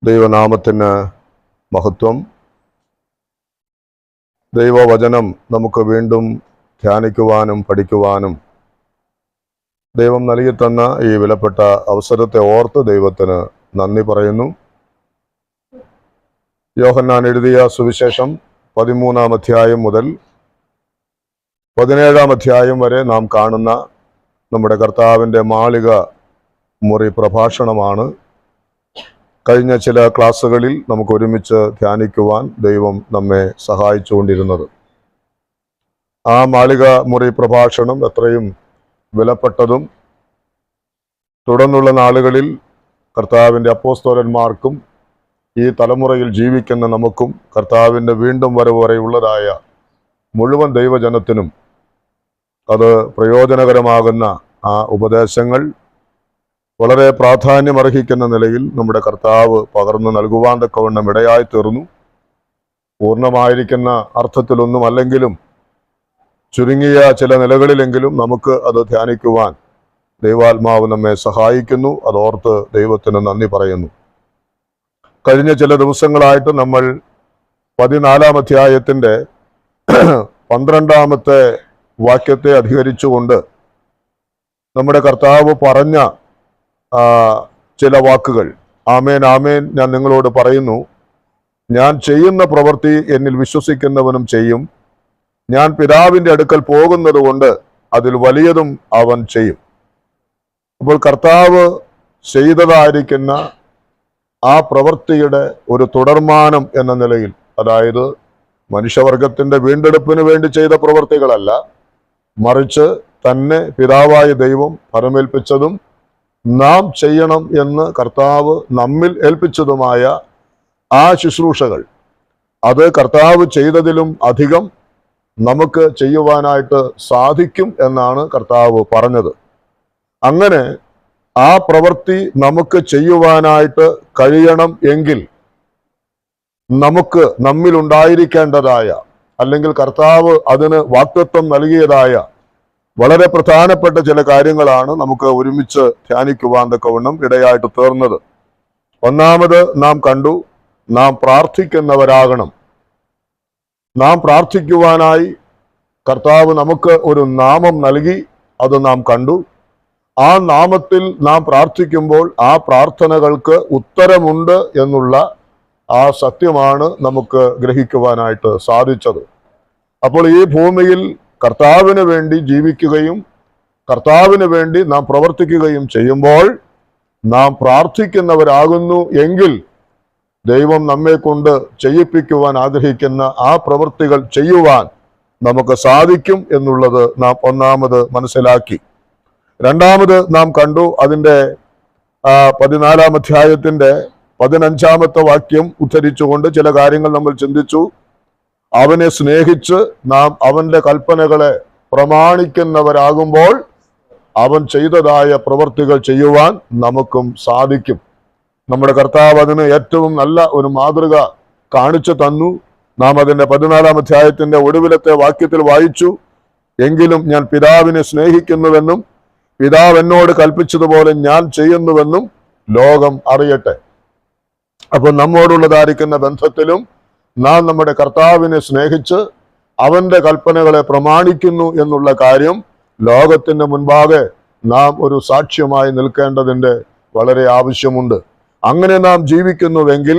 ദൈവനാമത്തിന് മഹത്വം. ദൈവവചനം നമുക്ക് വീണ്ടും ധ്യാനിക്കുവാനും പഠിക്കുവാനും ദൈവം നൽകി തന്ന ഈ വിലപ്പെട്ട അവസരത്തെ ഓർത്ത് ദൈവത്തിന് നന്ദി പറയുന്നു. യോഹന്നാൻ എഴുതിയ സുവിശേഷം 13-ാം അധ്യായം മുതൽ 17-ാം അധ്യായം വരെ നാം കാണുന്ന നമ്മുടെ കർത്താവിൻ്റെ മാളിക മുറി പ്രഭാഷണമാണ് കഴിഞ്ഞ ചില ക്ലാസ്സുകളിൽ നമുക്ക് ഒരുമിച്ച് ധ്യാനിക്കുവാൻ ദൈവം നമ്മെ സഹായിച്ചുകൊണ്ടിരുന്നത്. ആ മാളിക മുറി പ്രഭാഷണം എത്രയും വിലപ്പെട്ടതും തുടർന്നുള്ള നാളുകളിൽ കർത്താവിൻ്റെ അപ്പോസ്തലന്മാർക്കും ഈ തലമുറയിൽ ജീവിക്കുന്ന നമുക്കും കർത്താവിൻ്റെ വീണ്ടും വരവ് വരെയുള്ളതായ മുഴുവൻ ദൈവജനത്തിനും അത് പ്രയോജനകരമാകുന്ന ആ ഉപദേശങ്ങൾ വളരെ പ്രാധാന്യമർഹിക്കുന്ന നിലയിൽ നമ്മുടെ കർത്താവ് പകർന്നു നൽകുവാൻ തക്കവണ്ണം ഇടയായി തീർന്നു. പൂർണ്ണമായിരിക്കുന്ന അർത്ഥത്തിലൊന്നും അല്ലെങ്കിലും ചുരുങ്ങിയ ചില നിലകളിലെങ്കിലും നമുക്ക് അത് ധ്യാനിക്കുവാൻ ദൈവാത്മാവ് നമ്മെ സഹായിക്കുന്നു. അതോർത്ത് ദൈവത്തിന് നന്ദി പറയുന്നു. കഴിഞ്ഞ ചില ദിവസങ്ങളായിട്ട് നമ്മൾ 14-ാം അധ്യായത്തിൻ്റെ 12-ാമത്തെ വാക്യത്തെ അധികരിച്ചുകൊണ്ട് നമ്മുടെ കർത്താവ് പറഞ്ഞ ചില വാക്കുകൾ, ആമേൻ ആമേൻ ഞാൻ നിങ്ങളോട് പറയുന്നു, ഞാൻ ചെയ്യുന്ന പ്രവൃത്തി എന്നിൽ വിശ്വസിക്കുന്നവനും ചെയ്യും, ഞാൻ പിതാവിൻ്റെ അടുക്കൽ പോകുന്നത് കൊണ്ട് അതിൽ വലിയതും അവൻ ചെയ്യും. അപ്പോൾ കർത്താവ് ചെയ്തതായിരിക്കുന്ന ആ പ്രവൃത്തിയുടെ ഒരു തുടർമാനം എന്ന നിലയിൽ, അതായത് മനുഷ്യവർഗത്തിൻ്റെ വീണ്ടെടുപ്പിന് വേണ്ടി ചെയ്ത പ്രവൃത്തികളല്ല, മറിച്ച് തന്നെ പിതാവായ ദൈവം ഫലമേൽപ്പിച്ചതും നാം ചെയ്യണം എന്ന് കർത്താവ് നമ്മിൽ ഏൽപ്പിച്ചതുമായ ആ ശുശ്രൂഷകൾ, അത് കർത്താവ് ചെയ്തതിലും അധികം നമുക്ക് ചെയ്യുവാനായിട്ട് സാധിക്കും എന്നാണ് കർത്താവ് പറഞ്ഞത്. അങ്ങനെ ആ പ്രവൃത്തി നമുക്ക് ചെയ്യുവാനായിട്ട് കഴിയണം എങ്കിൽ നമുക്ക് നമ്മിലുണ്ടായിരിക്കേണ്ടതായ, അല്ലെങ്കിൽ കർത്താവ് അതിന് വാഗ്ദത്തം നൽകിയതായ വളരെ പ്രധാനപ്പെട്ട ചില കാര്യങ്ങളാണ് നമുക്ക് ഒരുമിച്ച് ധ്യാനിക്കുവാൻ തക്കവണ്ണം ഇടയായിട്ട് തീർന്നത്. ഒന്നാമത് നാം കണ്ടു, നാം പ്രാർത്ഥിക്കുന്നവരാകണം. നാം പ്രാർത്ഥിക്കുവാനായി കർത്താവ് നമുക്ക് ഒരു നാമം നൽകി, അത് നാം കണ്ടു. ആ നാമത്തിൽ നാം പ്രാർത്ഥിക്കുമ്പോൾ ആ പ്രാർത്ഥനകൾക്ക് ഉത്തരമുണ്ട് എന്നുള്ള ആ സത്യമാണ് നമുക്ക് ഗ്രഹിക്കുവാനായിട്ട് സാധിച്ചത്. അപ്പോൾ ഈ ഭൂമിയിൽ കർത്താവിന് വേണ്ടി ജീവിക്കുകയും കർത്താവിന് വേണ്ടി നാം പ്രവർത്തിക്കുകയും ചെയ്യുമ്പോൾ നാം പ്രാർത്ഥിക്കുന്നവരാകുന്നു എങ്കിൽ ദൈവം നമ്മെ കൊണ്ട് ചെയ്യിപ്പിക്കുവാൻ ആഗ്രഹിക്കുന്ന ആ പ്രവൃത്തികൾ ചെയ്യുവാൻ നമുക്ക് സാധിക്കും എന്നുള്ളത് നാം ഒന്നാമത് മനസ്സിലാക്കി. രണ്ടാമത് നാം കണ്ടു, അതിൻ്റെ 14-ാം അധ്യായത്തിൻ്റെ 15-ാമത്തെ വാക്യം ഉദ്ധരിച്ചുകൊണ്ട് ചില കാര്യങ്ങൾ നമ്മൾ ചിന്തിച്ചു. അവനെ സ്നേഹിച്ച് നാം അവന്റെ കൽപ്പനകളെ പ്രമാണിക്കുന്നവരാകുമ്പോൾ അവൻ ചെയ്തതായ പ്രവൃത്തികൾ ചെയ്യുവാൻ നമുക്കും സാധിക്കും. നമ്മുടെ കർത്താവ് അതിന് ഏറ്റവും നല്ല ഒരു മാതൃക കാണിച്ചു തന്നു. നാം അതിൻ്റെ 14-ാം അധ്യായത്തിന്റെ ഒടുവിലത്തെ വാക്യത്തിൽ വായിച്ചു, എങ്കിലും ഞാൻ പിതാവിനെ സ്നേഹിക്കുന്നുവെന്നും പിതാവ് എന്നോട് കൽപ്പിച്ചതുപോലെ ഞാൻ ചെയ്യുന്നുവെന്നും ലോകം അറിയട്ടെ. അപ്പോൾ നമ്മോടുള്ളതായിരിക്കുന്ന ബന്ധത്തിലും നാം നമ്മുടെ കർത്താവിനെ സ്നേഹിച്ച് അവന്റെ കൽപ്പനകളെ പ്രമാണിക്കുന്നു എന്നുള്ള കാര്യം ലോകത്തിന്റെ മുൻപാകെ നാം ഒരു സാക്ഷ്യമായി നിൽക്കേണ്ടതിൻ്റെ വളരെ ആവശ്യമുണ്ട്. അങ്ങനെ നാം ജീവിക്കുന്നുവെങ്കിൽ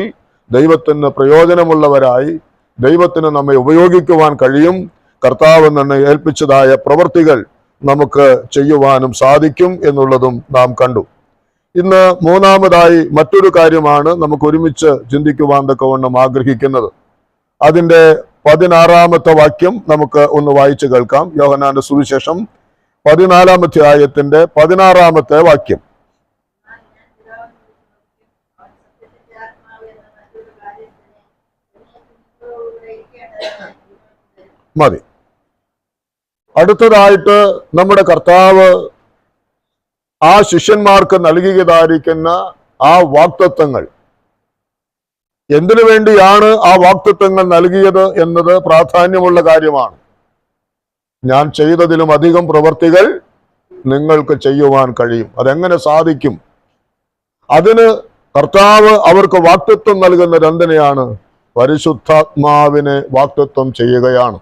ദൈവത്തിന് പ്രയോജനമുള്ളവരായി ദൈവത്തിന് നമ്മെ ഉപയോഗിക്കുവാൻ കഴിയും. കർത്താവ് തന്നെ ഏൽപ്പിച്ചതായ പ്രവൃത്തികൾ നമുക്ക് ചെയ്യുവാനും സാധിക്കും എന്നുള്ളതും നാം കണ്ടു. ഇന്ന് മൂന്നാമതായി മറ്റൊരു കാര്യമാണ് നമുക്ക് ഒരുമിച്ച് ചിന്തിക്കുവാൻ തക്കവണ്ണം ആഗ്രഹിക്കുന്നത്. അതിൻ്റെ 16-ാമത്തെ വാക്യം നമുക്ക് ഒന്ന് വായിച്ചു കേൾക്കാം. യോഹന്നാന്റെ സുവിശേഷം 14-ാം അധ്യായത്തിന്റെ 16-ാമത്തെ വാക്യം. മതി. അടുത്തതായിട്ട് നമ്മുടെ കർത്താവ് ആ ശിഷ്യന്മാർക്ക് നൽകിയതായിരിക്കുന്ന ആ വാഗ്ദത്തങ്ങൾ, എന്തിനു വേണ്ടിയാണ് ആ വാഗ്ദത്തങ്ങൾ നൽകിയത് എന്നത് പ്രാധാന്യമുള്ള കാര്യമാണ്. ഞാൻ ചെയ്തതിലും അധികം പ്രവൃത്തികൾ നിങ്ങൾക്ക് ചെയ്യുവാൻ കഴിയും. അതെങ്ങനെ സാധിക്കും? അതിന് കർത്താവ് അവർക്ക് വാഗ്ദത്തം നൽകുന്നത് എന്തിനെയാണ്? പരിശുദ്ധാത്മാവിനെ വാഗ്ദത്തം ചെയ്യുകയാണ്.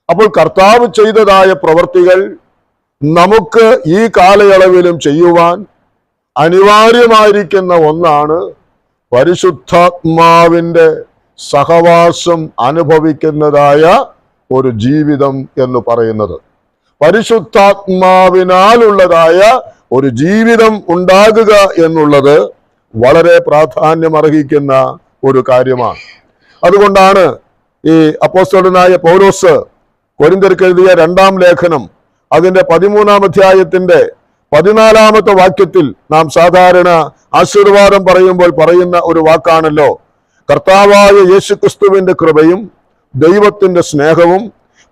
അപ്പോൾ കർത്താവ് ചെയ്തതായ പ്രവൃത്തികൾ നമുക്ക് ഈ കാലയളവിലും ചെയ്യുവാൻ അനിവാര്യമായിരിക്കുന്ന ഒന്നാണ് പരിശുദ്ധാത്മാവിന്റെ സഹവാസം അനുഭവിക്കുന്നതായ ഒരു ജീവിതം എന്ന് പറയുന്നത്. പരിശുദ്ധാത്മാവിനാലുള്ളതായ ഒരു ജീവിതം ഉണ്ടാകുക എന്നുള്ളത് വളരെ പ്രാധാന്യമർഹിക്കുന്ന ഒരു കാര്യമാണ്. അതുകൊണ്ടാണ് ഈ അപ്പോസ്തലനായ പൗലോസ് കൊരിന്ത്യർക്ക് എഴുതിയ 2-ാം ലേഖനം അതിന്റെ 13-ാം അധ്യായത്തിന്റെ 14-ാമത്തെ വാക്യത്തിൽ നാം സാധാരണ ആശീർവാദം പറയുമ്പോൾ പറയുന്ന ഒരു വാക്കാണല്ലോ, കർത്താവായ യേശുക്രിസ്തുവിന്റെ കൃപയും ദൈവത്തിന്റെ സ്നേഹവും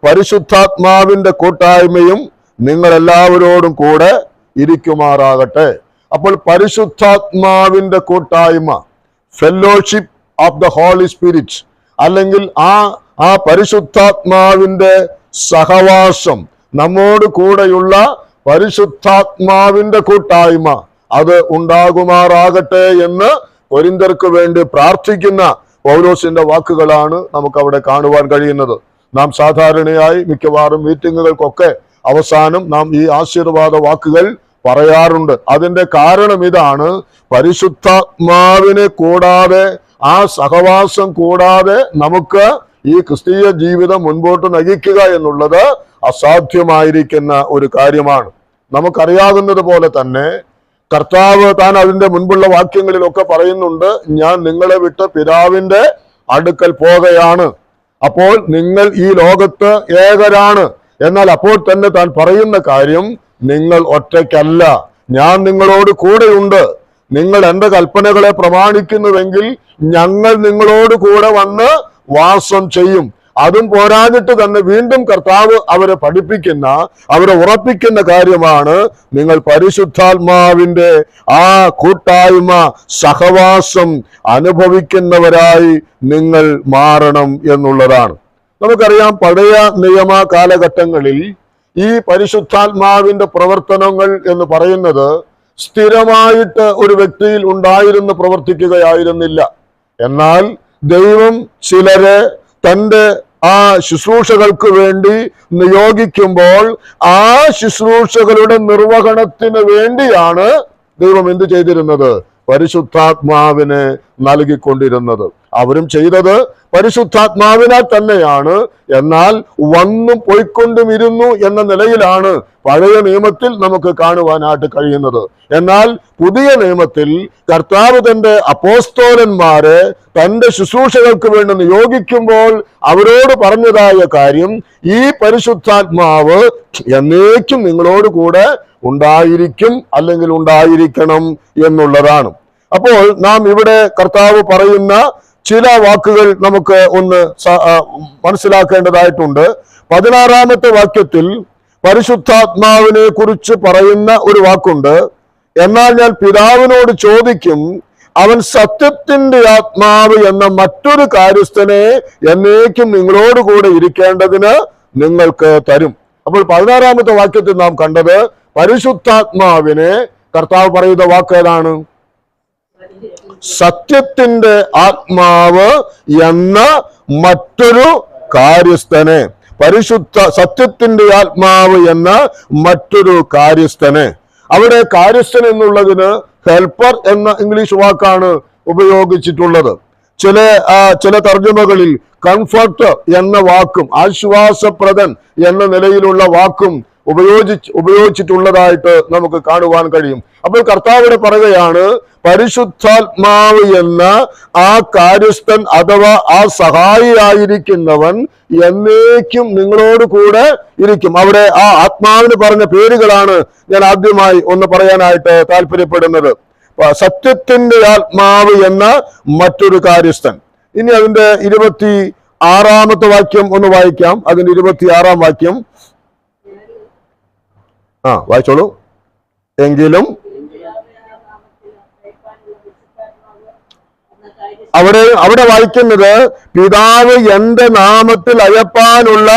പരിശുദ്ധാത്മാവിന്റെ കൂട്ടായ്മയും നിങ്ങൾ എല്ലാവരോടും കൂടെ ഇരിക്കുമാറാകട്ടെ. അപ്പോൾ പരിശുദ്ധാത്മാവിന്റെ കൂട്ടായ്മ, fellowship of the holy spirit, അല്ലെങ്കിൽ ആ പരിശുദ്ധാത്മാവിന്റെ സഹവാസം, നമ്മോട് കൂടെയുള്ള പരിശുദ്ധാത്മാവിന്റെ കൂട്ടായ്മ അത് ഉണ്ടാകുമാറാകട്ടെ എന്ന് കൊരിന്ത്യർക്ക് വേണ്ടി പ്രാർത്ഥിക്കുന്ന പൗലോസിന്റെ വാക്കുകളാണ് നമുക്ക് അവിടെ കാണുവാൻ കഴിയുന്നത്. നാം സാധാരണയായി മിക്കവാറും മീറ്റിങ്ങുകൾക്കൊക്കെ അവസാനം നാം ഈ ആശീർവാദ വാക്കുകൾ പറയാറുണ്ട്. അതിന്റെ കാരണം ഇതാണ്, പരിശുദ്ധാത്മാവിനെ കൂടാതെ, ആ സഹവാസം കൂടാതെ നമുക്ക് ഈ ക്രിസ്തീയ ജീവിതം മുൻപോട്ട് നയിക്കുക എന്നുള്ളത് അസാധ്യമായിരിക്കുന്ന ഒരു കാര്യമാണ്. നമുക്കറിയാവുന്നത് പോലെ തന്നെ കർത്താവ് താൻ അതിന്റെ മുൻപുള്ള വാക്യങ്ങളിലൊക്കെ പറയുന്നുണ്ട്, ഞാൻ നിങ്ങളെ വിട്ട് പിതാവിന്റെ അടുക്കൽ പോകുകയാണ്, അപ്പോൾ നിങ്ങൾ ഈ ലോകത്ത് ഏകരാണ്. എന്നാൽ അപ്പോൾ തന്നെ താൻ പറയുന്ന കാര്യം, നിങ്ങൾ ഒറ്റയ്ക്കല്ല, ഞാൻ നിങ്ങളോട് കൂടെയുണ്ട്. നിങ്ങൾ എൻ്റെ കൽപ്പനകളെ പ്രമാണിക്കുന്നുവെങ്കിൽ ഞങ്ങൾ നിങ്ങളോട് കൂടെ വന്ന് വാസം ചെയ്യും. അതും പോരാഞ്ഞിട്ട് തന്നെ വീണ്ടും കർത്താവ് അവരെ പഠിപ്പിക്കുന്ന, അവരെ ഉറപ്പിക്കുന്ന കാര്യമാണ്, നിങ്ങൾ പരിശുദ്ധാത്മാവിന്റെ ആ കൂട്ടായ്മ, സഹവാസം അനുഭവിക്കുന്നവരായി നിങ്ങൾ മാറണം എന്നുള്ളതാണ്. നമുക്കറിയാം, പഴയ നിയമ കാലഘട്ടങ്ങളിൽ ഈ പരിശുദ്ധാത്മാവിന്റെ പ്രവർത്തനങ്ങൾ എന്ന് പറയുന്നത് സ്ഥിരമായിട്ട് ഒരു വ്യക്തിയിൽ ഉണ്ടായിരുന്നു പ്രവർത്തിക്കുകയായിരുന്നില്ല. എന്നാൽ ദൈവം ചിലരെ തൻ്റെ ആ ശുശ്രൂഷകൾക്ക് വേണ്ടി നിയോഗിക്കുമ്പോൾ ആ ശുശ്രൂഷകളുടെ നിർവഹണത്തിന് വേണ്ടിയാണ് ദൈവം എന്ത് ചെയ്തിരുന്നത്? പരിശുദ്ധാത്മാവിനെ നൽകിക്കൊണ്ടിരുന്നത്. അവരും ചെയ്തത് പരിശുദ്ധാത്മാവിനാൽ തന്നെയാണ്. എന്നാൽ വന്നും പോയിക്കൊണ്ടും ഇരുന്നു എന്ന നിലയിലാണ് പഴയ നിയമത്തിൽ നമുക്ക് കാണുവാനായിട്ട് കഴിയുന്നത്. എന്നാൽ പുതിയ നിയമത്തിൽ കർത്താവ് തന്റെ അപ്പോസ്തലന്മാരെ തന്റെ ശുശ്രൂഷകൾക്ക് വേണ്ടി നിയോഗിക്കുമ്പോൾ അവരോട് പറഞ്ഞതായ കാര്യം, ഈ പരിശുദ്ധാത്മാവ് എന്നേക്കും നിങ്ങളോട് കൂടെ ഉണ്ടായിരിക്കും, അല്ലെങ്കിൽ ഉണ്ടായിരിക്കണം എന്നുള്ളതാണ്. അപ്പോൾ നാം ഇവിടെ കർത്താവ് പറയുന്ന ചില വാക്കുകൾ നമുക്ക് ഒന്ന് മനസ്സിലാക്കേണ്ടതായിട്ടുണ്ട്. 16-ാമത്തെ വാക്യത്തിൽ പരിശുദ്ധാത്മാവിനെ കുറിച്ച് പറയുന്ന ഒരു വാക്കുണ്ട്, എന്നാൽ ഞാൻ പിതാവിനോട് ചോദിക്കും, അവൻ സത്യത്തിന്റെ ആത്മാവ് എന്ന മറ്റൊരു കാര്യസ്ഥനെ എന്നേക്കും നിങ്ങളോട് കൂടെ ഇരിക്കേണ്ടതിന് നിങ്ങൾക്ക് തരും. അപ്പോൾ 16-ാമത്തെ വാക്യത്തിൽ നാം കണ്ടത് പരിശുദ്ധാത്മാവിനെ കർത്താവ് പറയുന്ന വാക്ക് ഏതാണ്? സത്യത്തിന്റെ ആത്മാവ് എന്ന മറ്റൊരു കാര്യസ്ഥനെ. സത്യത്തിന്റെ ആത്മാവ് എന്ന മറ്റൊരു കാര്യസ്ഥനെ. അവിടെ കാര്യസ്ഥൻ എന്നുള്ളതിന് ഹെൽപ്പർ എന്ന ഇംഗ്ലീഷ് വാക്കാണ് ഉപയോഗിച്ചിട്ടുള്ളത്. ചില തർജ്ജമകളിൽ കംഫർട്ട് എന്ന വാക്കും ആശ്വാസപ്രദൻ എന്ന നിലയിലുള്ള വാക്കും ഉപയോഗിച്ചിട്ടുള്ളതായിട്ട് നമുക്ക് കാണുവാൻ കഴിയും. അപ്പോൾ കർത്താവിടെ പറയുകയാണ്, പരിശുദ്ധാത്മാവ് എന്ന ആ കാര്യസ്ഥൻ അഥവാ ആ സഹായിയായിരിക്കുന്നവൻ എന്നേക്കും നിങ്ങളോട് കൂടെ ഇരിക്കും. അവിടെ ആ ആത്മാവിന് പറഞ്ഞ പേരുകളാണ് ഞാൻ ആദ്യമായി ഒന്ന് പറയാനായിട്ട് താല്പര്യപ്പെടുന്നത്. സത്യത്തിന്റെ ആത്മാവ് എന്ന മറ്റൊരു കാര്യസ്ഥൻ. ഇനി അതിന്റെ 26-ാമത്തെ വാക്യം ഒന്ന് വായിക്കാം. അതിന്റെ 26-ാം വാക്യം വായിച്ചോളൂ. എങ്കിലും അവിടെ വായിക്കുന്നത്, പിതാവ് എന്റെ നാമത്തിൽ അയപ്പാനുള്ള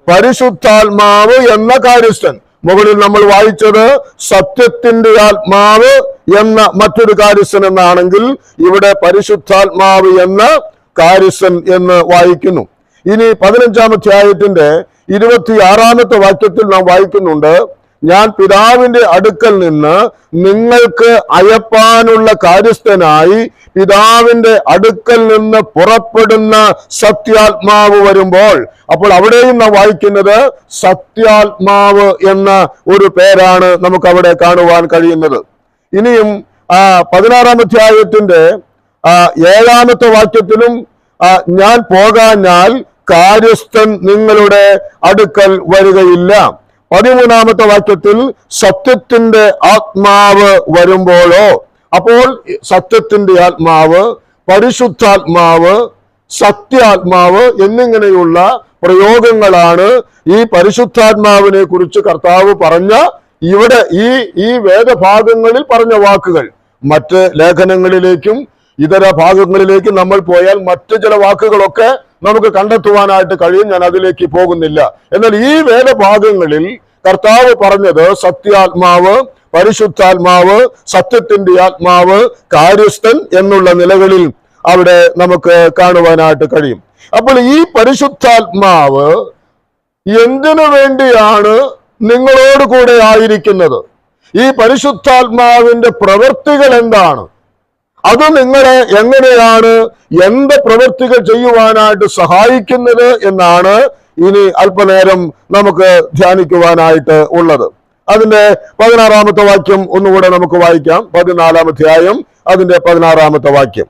പരിശുദ്ധാത്മാവ് എന്ന കാര്യസ്ഥൻ. മുകളിൽ നമ്മൾ വായിച്ചത് സത്യത്തിന്റെ ആത്മാവ് എന്ന മറ്റൊരു കാര്യസ്ഥൻ എന്നാണെങ്കിൽ ഇവിടെ പരിശുദ്ധാത്മാവ് എന്ന കാര്യസ്ഥൻ എന്ന് വായിക്കുന്നു. ഇനി 15-ാം അധ്യായത്തിന്റെ 26-ാമത്തെ വാക്യത്തിൽ നാം വായിക്കുന്നുണ്ട്, ഞാൻ പിതാവിന്റെ അടുക്കൽ നിന്ന് നിങ്ങൾക്ക് അയപ്പാനുള്ള കാര്യസ്ഥനായി പിതാവിന്റെ അടുക്കൽ നിന്ന് പുറപ്പെടുന്ന സത്യാത്മാവ് വരുമ്പോൾ. അപ്പോൾ അവിടെയും നാം വായിക്കുന്നത് സത്യാത്മാവ് എന്ന ഒരു പേരാണ് നമുക്ക് അവിടെ കാണുവാൻ കഴിയുന്നത്. ഇനിയും 16-ാം അധ്യായത്തിന്റെ 7-ാമത്തെ വാക്യത്തിലും ഞാൻ പോകാഞ്ഞാൽ കാര്യസ്ഥൻ നിങ്ങളുടെ അടുക്കൽ വരികയില്ല. 13-ാമത്തെ വാക്യത്തിൽ സത്യത്തിന്റെ ആത്മാവ് വരുമ്പോഴോ. അപ്പോൾ സത്യത്തിന്റെ ആത്മാവ്, പരിശുദ്ധാത്മാവ്, സത്യാത്മാവ് എന്നിങ്ങനെയുള്ള പ്രയോഗങ്ങളാണ് ഈ പരിശുദ്ധാത്മാവിനെ കുറിച്ച് കർത്താവ് പറഞ്ഞ ഇവിടെ ഈ വേദഭാഗങ്ങളിൽ പറഞ്ഞ വാക്കുകൾ. മറ്റ് ലേഖനങ്ങളിലേക്കും ഇതര ഭാഗങ്ങളിലേക്കും നമ്മൾ പോയാൽ മറ്റു ചില വാക്കുകളൊക്കെ നമുക്ക് കണ്ടെത്തുവാനായിട്ട് കഴിയും. ഞാൻ അതിലേക്ക് പോകുന്നില്ല. എന്നാൽ ഈ വേദഭാഗങ്ങളിൽ കർത്താവ് പറഞ്ഞത് സത്യാത്മാവ്, പരിശുദ്ധാത്മാവ്, സത്യത്തിന്റെ ആത്മാവ്, കാര്യസ്ഥൻ എന്നുള്ള നിലകളിൽ അവിടെ നമുക്ക് കാണുവാനായിട്ട് കഴിയും. അപ്പോൾ ഈ പരിശുദ്ധാത്മാവ് എന്തിനു വേണ്ടിയാണ് നിങ്ങളോട് കൂടെ ആയിരിക്കുന്നത്? ഈ പരിശുദ്ധാത്മാവിന്റെ പ്രവൃത്തികൾ എന്താണ്? അത് നിങ്ങളെ എങ്ങനെയാണ് എന്ത് പ്രവൃത്തികൾ ചെയ്യുവാനായിട്ട് സഹായിക്കുന്നത് എന്നാണ് ഇനി അല്പനേരം നമുക്ക് ധ്യാനിക്കുവാനായിട്ട് ഉള്ളത്. അതിന്റെ 16-ാമത്തെ വാക്യം ഒന്നുകൂടെ നമുക്ക് വായിക്കാം. 14-ാം അധ്യായം അതിന്റെ 16-ാമത്തെ വാക്യം.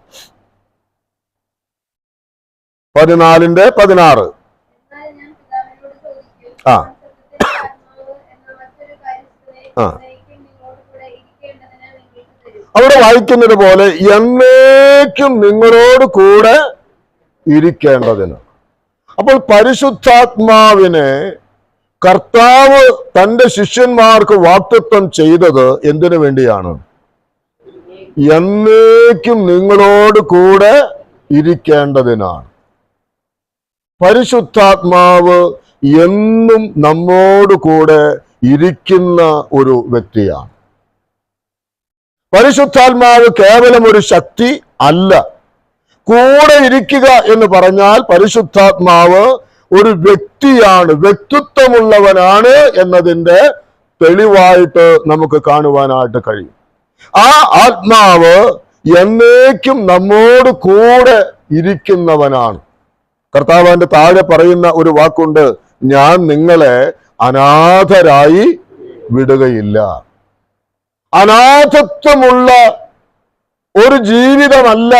14:16. ആ അവിടെ വായിക്കുന്നത് പോലെ എന്നേക്കും നിങ്ങളോട് കൂടെ ഇരിക്കേണ്ടതിന്. അപ്പോൾ പരിശുദ്ധാത്മാവിനെ കർത്താവ് തന്റെ ശിഷ്യന്മാർക്ക് വാഗ്ദത്തം ചെയ്തത് എന്തിനു വേണ്ടിയാണ്? എന്നേക്കും നിങ്ങളോട് കൂടെ ഇരിക്കേണ്ടതിനാണ്. പരിശുദ്ധാത്മാവ് എന്നും നമ്മോട് കൂടെ ഇരിക്കുന്ന ഒരു വ്യക്തിയാണ്. പരിശുദ്ധാത്മാവ് കേവലം ഒരു ശക്തി അല്ല. കൂടെ ഇരിക്കുക എന്ന് പറഞ്ഞാൽ പരിശുദ്ധാത്മാവ് ഒരു വ്യക്തിയാണ്, വ്യക്തിത്വമുള്ളവനാണ് എന്നതിൻ്റെ തെളിവായിട്ട് നമുക്ക് കാണുവാനായിട്ട് കഴിയും. ആ ആത്മാവ് എന്നേക്കും നമ്മോട് കൂടെ ഇരിക്കുന്നവനാണ്. കർത്താവിന്റെ താഴെ പറയുന്ന ഒരു വാക്കുണ്ട്, ഞാൻ നിങ്ങളെ അനാഥരായി വിടുകയില്ല. അനാഥത്വമുള്ള ഒരു ജീവിതമല്ല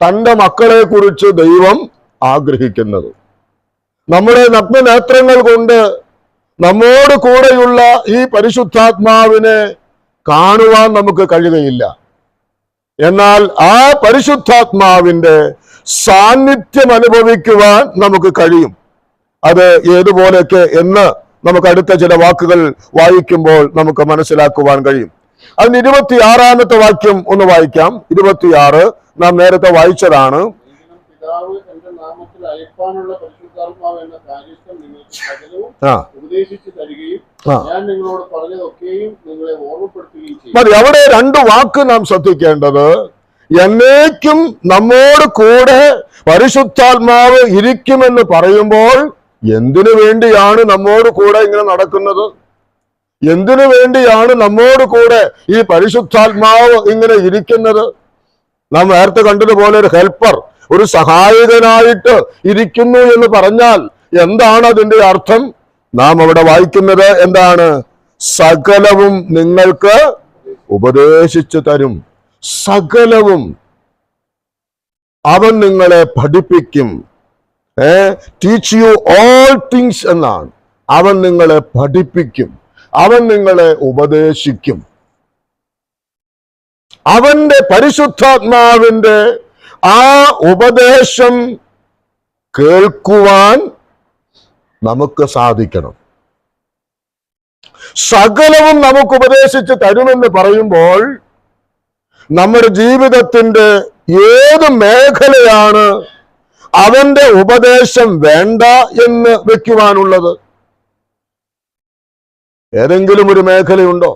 തൻ്റെ മക്കളെ കുറിച്ച് ദൈവം ആഗ്രഹിക്കുന്നത്. നമ്മുടെ നഗ്നനേത്രങ്ങൾ കൊണ്ട് നമ്മോട് കൂടെയുള്ള ഈ പരിശുദ്ധാത്മാവിനെ കാണുവാൻ നമുക്ക് കഴിയുകയില്ല. എന്നാൽ ആ പരിശുദ്ധാത്മാവിന്റെ സാന്നിധ്യം അനുഭവിക്കുവാൻ നമുക്ക് കഴിയും. അത് ഏതുപോലെയൊക്കെ എന്ന് നമുക്ക് അടുത്ത ചില വാക്കുകൾ വായിക്കുമ്പോൾ നമുക്ക് മനസ്സിലാക്കുവാൻ കഴിയും. അതിന് 26-ാമത്തെ വാക്യം ഒന്ന് വായിക്കാം. 26 നാം നേരത്തെ വായിച്ചതാണ്. പിതാവ് എന്റെ നാമത്തിൽ അയപ്പാനുള്ള പരിശുദ്ധാത്മാവ് എന്ന കാര്യസ്ഥൻ നിങ്ങൾക്ക് സകലവും ഉപദേശിച്ചു തരികയും ഞാൻ നിങ്ങളോട് പറഞ്ഞതൊക്കെയും നിങ്ങളെ ഓർമ്മപ്പെടുത്തുകയും ചെയ്യും. മതി. അവിടെ രണ്ട് വാക്ക് നാം ശ്രദ്ധിക്കേണ്ടത്, എന്നേക്കും നമ്മോട് കൂടെ പരിശുദ്ധാത്മാവ് ഇരിക്കുമെന്ന് പറയുമ്പോൾ എന്തിനു വേണ്ടിയാണ് നമ്മോട് കൂടെ ഇങ്ങനെ നടക്കുന്നത്? എന്തിനു വേണ്ടിയാണ് നമ്മോട് കൂടെ ഈ പരിശുദ്ധാത്മാവ് ഇങ്ങനെ ഇരിക്കുന്നത്? നാം നേരത്തെ കണ്ടതുപോലെ ഒരു ഹെൽപ്പർ, ഒരു സഹായകനായിട്ട് ഇരിക്കുന്നു എന്ന് പറഞ്ഞാൽ എന്താണ് അതിന്റെ അർത്ഥം? നാം അവിടെ വായിക്കുന്നത് എന്താണ്? സകലവും നിങ്ങൾക്ക് ഉപദേശിച്ചു തരും. സകലവും അവൻ നിങ്ങളെ പഠിപ്പിക്കും. ടീച്ച് യു ഓൾ തിങ്സ് എന്നാണ്. അവൻ നിങ്ങളെ പഠിപ്പിക്കും, അവൻ നിങ്ങളെ ഉപദേശിക്കും. അവന്റെ പരിശുദ്ധാത്മാവിന്റെ ആ ഉപദേശം കേൾക്കുവാൻ നമുക്ക് സാധിക്കണം. സകലവും നമുക്ക് ഉപദേശിച്ച് തരുമെന്ന് പറയുമ്പോൾ നമ്മുടെ ജീവിതത്തിന്റെ ഏത് മേഖലയാണ് അവന്റെ ഉപദേശം വേണ്ട എന്ന് വെക്കുവാനുള്ളത്? ഏതെങ്കിലും ഒരു മേഖലയുണ്ടോ?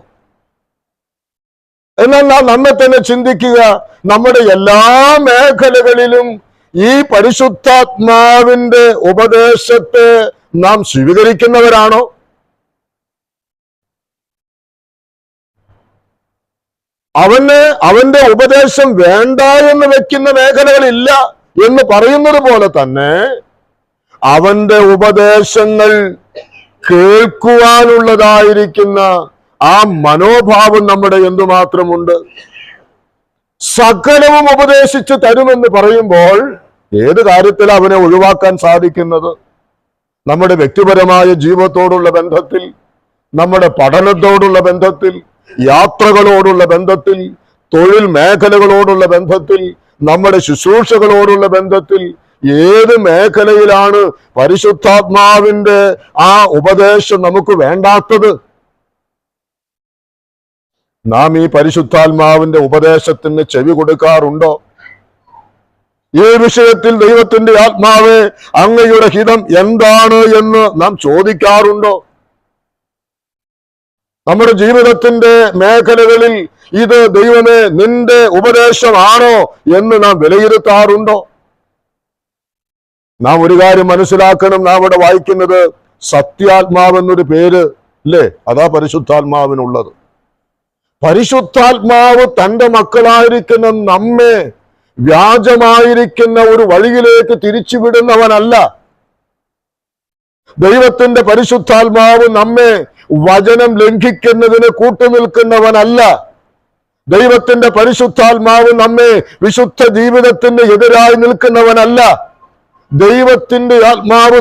എന്നാൽ നാം നമ്മെ തന്നെ ചിന്തിക്കുക, നമ്മുടെ എല്ലാ മേഖലകളിലും ഈ പരിശുദ്ധാത്മാവിന്റെ ഉപദേശത്തെ നാം സ്വീകരിക്കുന്നവരാണോ? അവന്റെ ഉപദേശം വേണ്ട എന്ന് വെക്കുന്ന മേഖലകളില്ല എന്ന് പറയുന്നത് പോലെ തന്നെ അവന്റെ ഉപദേശങ്ങൾ കേൾക്കുവാനുള്ളതായിരിക്കുന്ന ആ മനോഭാവം നമ്മുടെ എന്തുമാത്രമുണ്ട്. സകലവും ഉപദേശിച്ച് തരുമെന്ന് പറയുമ്പോൾ ഏത് കാര്യത്തിൽ അവനെ ഒഴിവാക്കാൻ സാധിക്കുന്നത്? നമ്മുടെ വ്യക്തിപരമായ ജീവിതത്തോടുള്ള ബന്ധത്തിൽ, നമ്മുടെ പഠനത്തോടുള്ള ബന്ധത്തിൽ, യാത്രകളോടുള്ള ബന്ധത്തിൽ, തൊഴിൽ മേഖലകളോടുള്ള ബന്ധത്തിൽ, നമ്മുടെ ശുശ്രൂഷകളോടുള്ള ബന്ധത്തിൽ, ഏത് മേഖലയിലാണ് പരിശുദ്ധാത്മാവിന്റെ ആ ഉപദേശം നമുക്ക് വേണ്ടാത്തത്? നാം ഈ പരിശുദ്ധാത്മാവിന്റെ ഉപദേശത്തിന് ചെവി കൊടുക്കാറുണ്ടോ? ഈ വിഷയത്തിൽ ദൈവത്തിന്റെ ആത്മാവേ, അങ്ങയുടെ ഹിതം എന്താണ് എന്ന് നാം ചോദിക്കാറുണ്ടോ? നമ്മുടെ ജീവിതത്തിന്റെ മേഖലകളിൽ ഇത് ദൈവമേ നിന്റെ ഉപദേശമാണോ എന്ന് നാം വിലയിരുത്താറുണ്ടോ? നാം ഒരു കാര്യം മനസ്സിലാക്കണം, നാം ഇവിടെ വായിക്കുന്നത് സത്യാത്മാവെന്നൊരു പേര് അല്ലേ? അതാ പരിശുദ്ധാത്മാവിനുള്ളത്. പരിശുദ്ധാത്മാവ് തന്റെ മക്കളായിരിക്കുന്ന നമ്മെ വ്യാജമായിരിക്കുന്ന ഒരു വഴിയിലേക്ക് തിരിച്ചുവിടുന്നവനല്ല. ദൈവത്തിന്റെ പരിശുദ്ധാത്മാവ് നമ്മെ വചനം ലംഘിക്കുന്നതിന് കൂട്ടുനിൽക്കുന്നവനല്ല. ദൈവത്തിന്റെ പരിശുദ്ധാത്മാവ് നമ്മെ വിശുദ്ധ ജീവിതത്തിന് എതിരായി നിൽക്കുന്നവനല്ല. ദൈവത്തിന്റെ ആത്മാവ്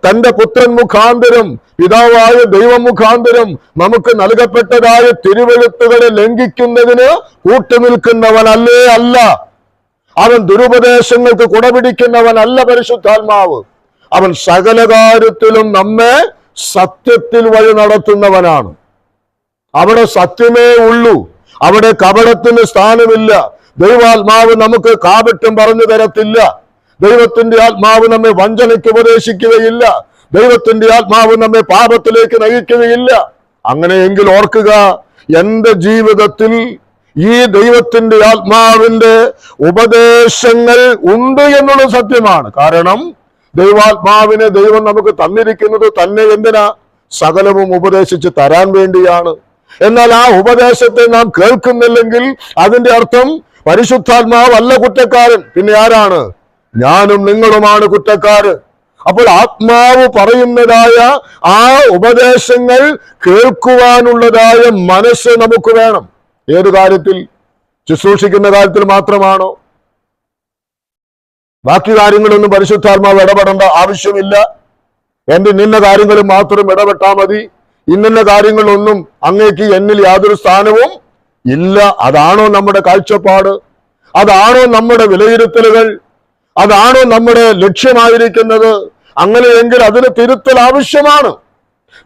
തന്റെ പുത്രൻ മുഖാന്തരം, പിതാവായ ദൈവം മുഖാന്തരം നമുക്ക് നൽകപ്പെട്ടതായ തിരുവെഴുത്തുകളെ ലംഘിക്കുന്നതിന് കൂട്ടുനിൽക്കുന്നവനല്ലേ അല്ല. അവൻ ദുരുപദേശങ്ങൾക്ക് കുടപിടിക്കുന്നവനല്ല പരിശുദ്ധാത്മാവ്. അവൻ സകല കാര്യത്തിലും നമ്മെ സത്യത്തിൽ വഴി നടത്തുന്നവനാണ്. അവിടെ സത്യമേ ഉള്ളൂ, അവിടെ കപടത്തിന് സ്ഥാനമില്ല. ദൈവാത്മാവ് നമുക്ക് കാപട്യം പറഞ്ഞു തരത്തില്ല. ദൈവത്തിന്റെ ആത്മാവ് നമ്മെ വഞ്ചനയ്ക്ക് ഉപദേശിക്കുകയില്ല. ദൈവത്തിന്റെ ആത്മാവ് നമ്മെ പാപത്തിലേക്ക് നയിക്കുകയില്ല. അങ്ങനെയെങ്കിൽ ഓർക്കുക, എന്റെ ജീവിതത്തിൽ ഈ ദൈവത്തിന്റെ ആത്മാവിന്റെ ഉപദേശങ്ങൾ ഉണ്ട് എന്നുള്ളത് സത്യമാണ്. കാരണം ദൈവാത്മാവിനെ ദൈവം നമുക്ക് തന്നിരിക്കുന്നത് തന്നെ എന്തിനാ? സകലവും ഉപദേശിച്ച് തരാൻ വേണ്ടിയാണ്. എന്നാൽ ആ ഉപദേശത്തെ നാം കേൾക്കുന്നില്ലെങ്കിൽ അതിന്റെ അർത്ഥം പരിശുദ്ധാത്മാവല്ല കുറ്റക്കാരൻ, പിന്നെ ആരാണ്? ഞാനും നിങ്ങളുമാണ് കുറ്റക്കാര്. അപ്പോൾ ആത്മാവ് പറയുന്നതായ ആ ഉപദേശങ്ങൾ കേൾക്കുവാനുള്ളതായ മനസ്സ് നമുക്ക് വേണം. ഏത് കാര്യത്തിൽ? ശുശ്രൂഷിക്കുന്ന കാര്യത്തിൽ മാത്രമാണോ? ബാക്കി കാര്യങ്ങളൊന്നും പരിശുദ്ധാത്മാവ് ഇടപെടേണ്ട ആവശ്യമില്ല. നിന്ന കാര്യങ്ങളിൽ മാത്രം ഇടപെട്ടാൽ മതി. ഇന്ന കാര്യങ്ങളൊന്നും അങ്ങേക്ക് എന്നിൽ യാതൊരു സ്ഥാനവും ഇല്ല. അതാണോ നമ്മുടെ കാഴ്ചപ്പാട്? അതാണോ നമ്മുടെ വിലയിരുത്തലുകൾ? അതാണോ നമ്മുടെ ലക്ഷ്യമായിരിക്കുന്നത്? അങ്ങനെയെങ്കിൽ അതിന് തിരുത്തൽ ആവശ്യമാണ്.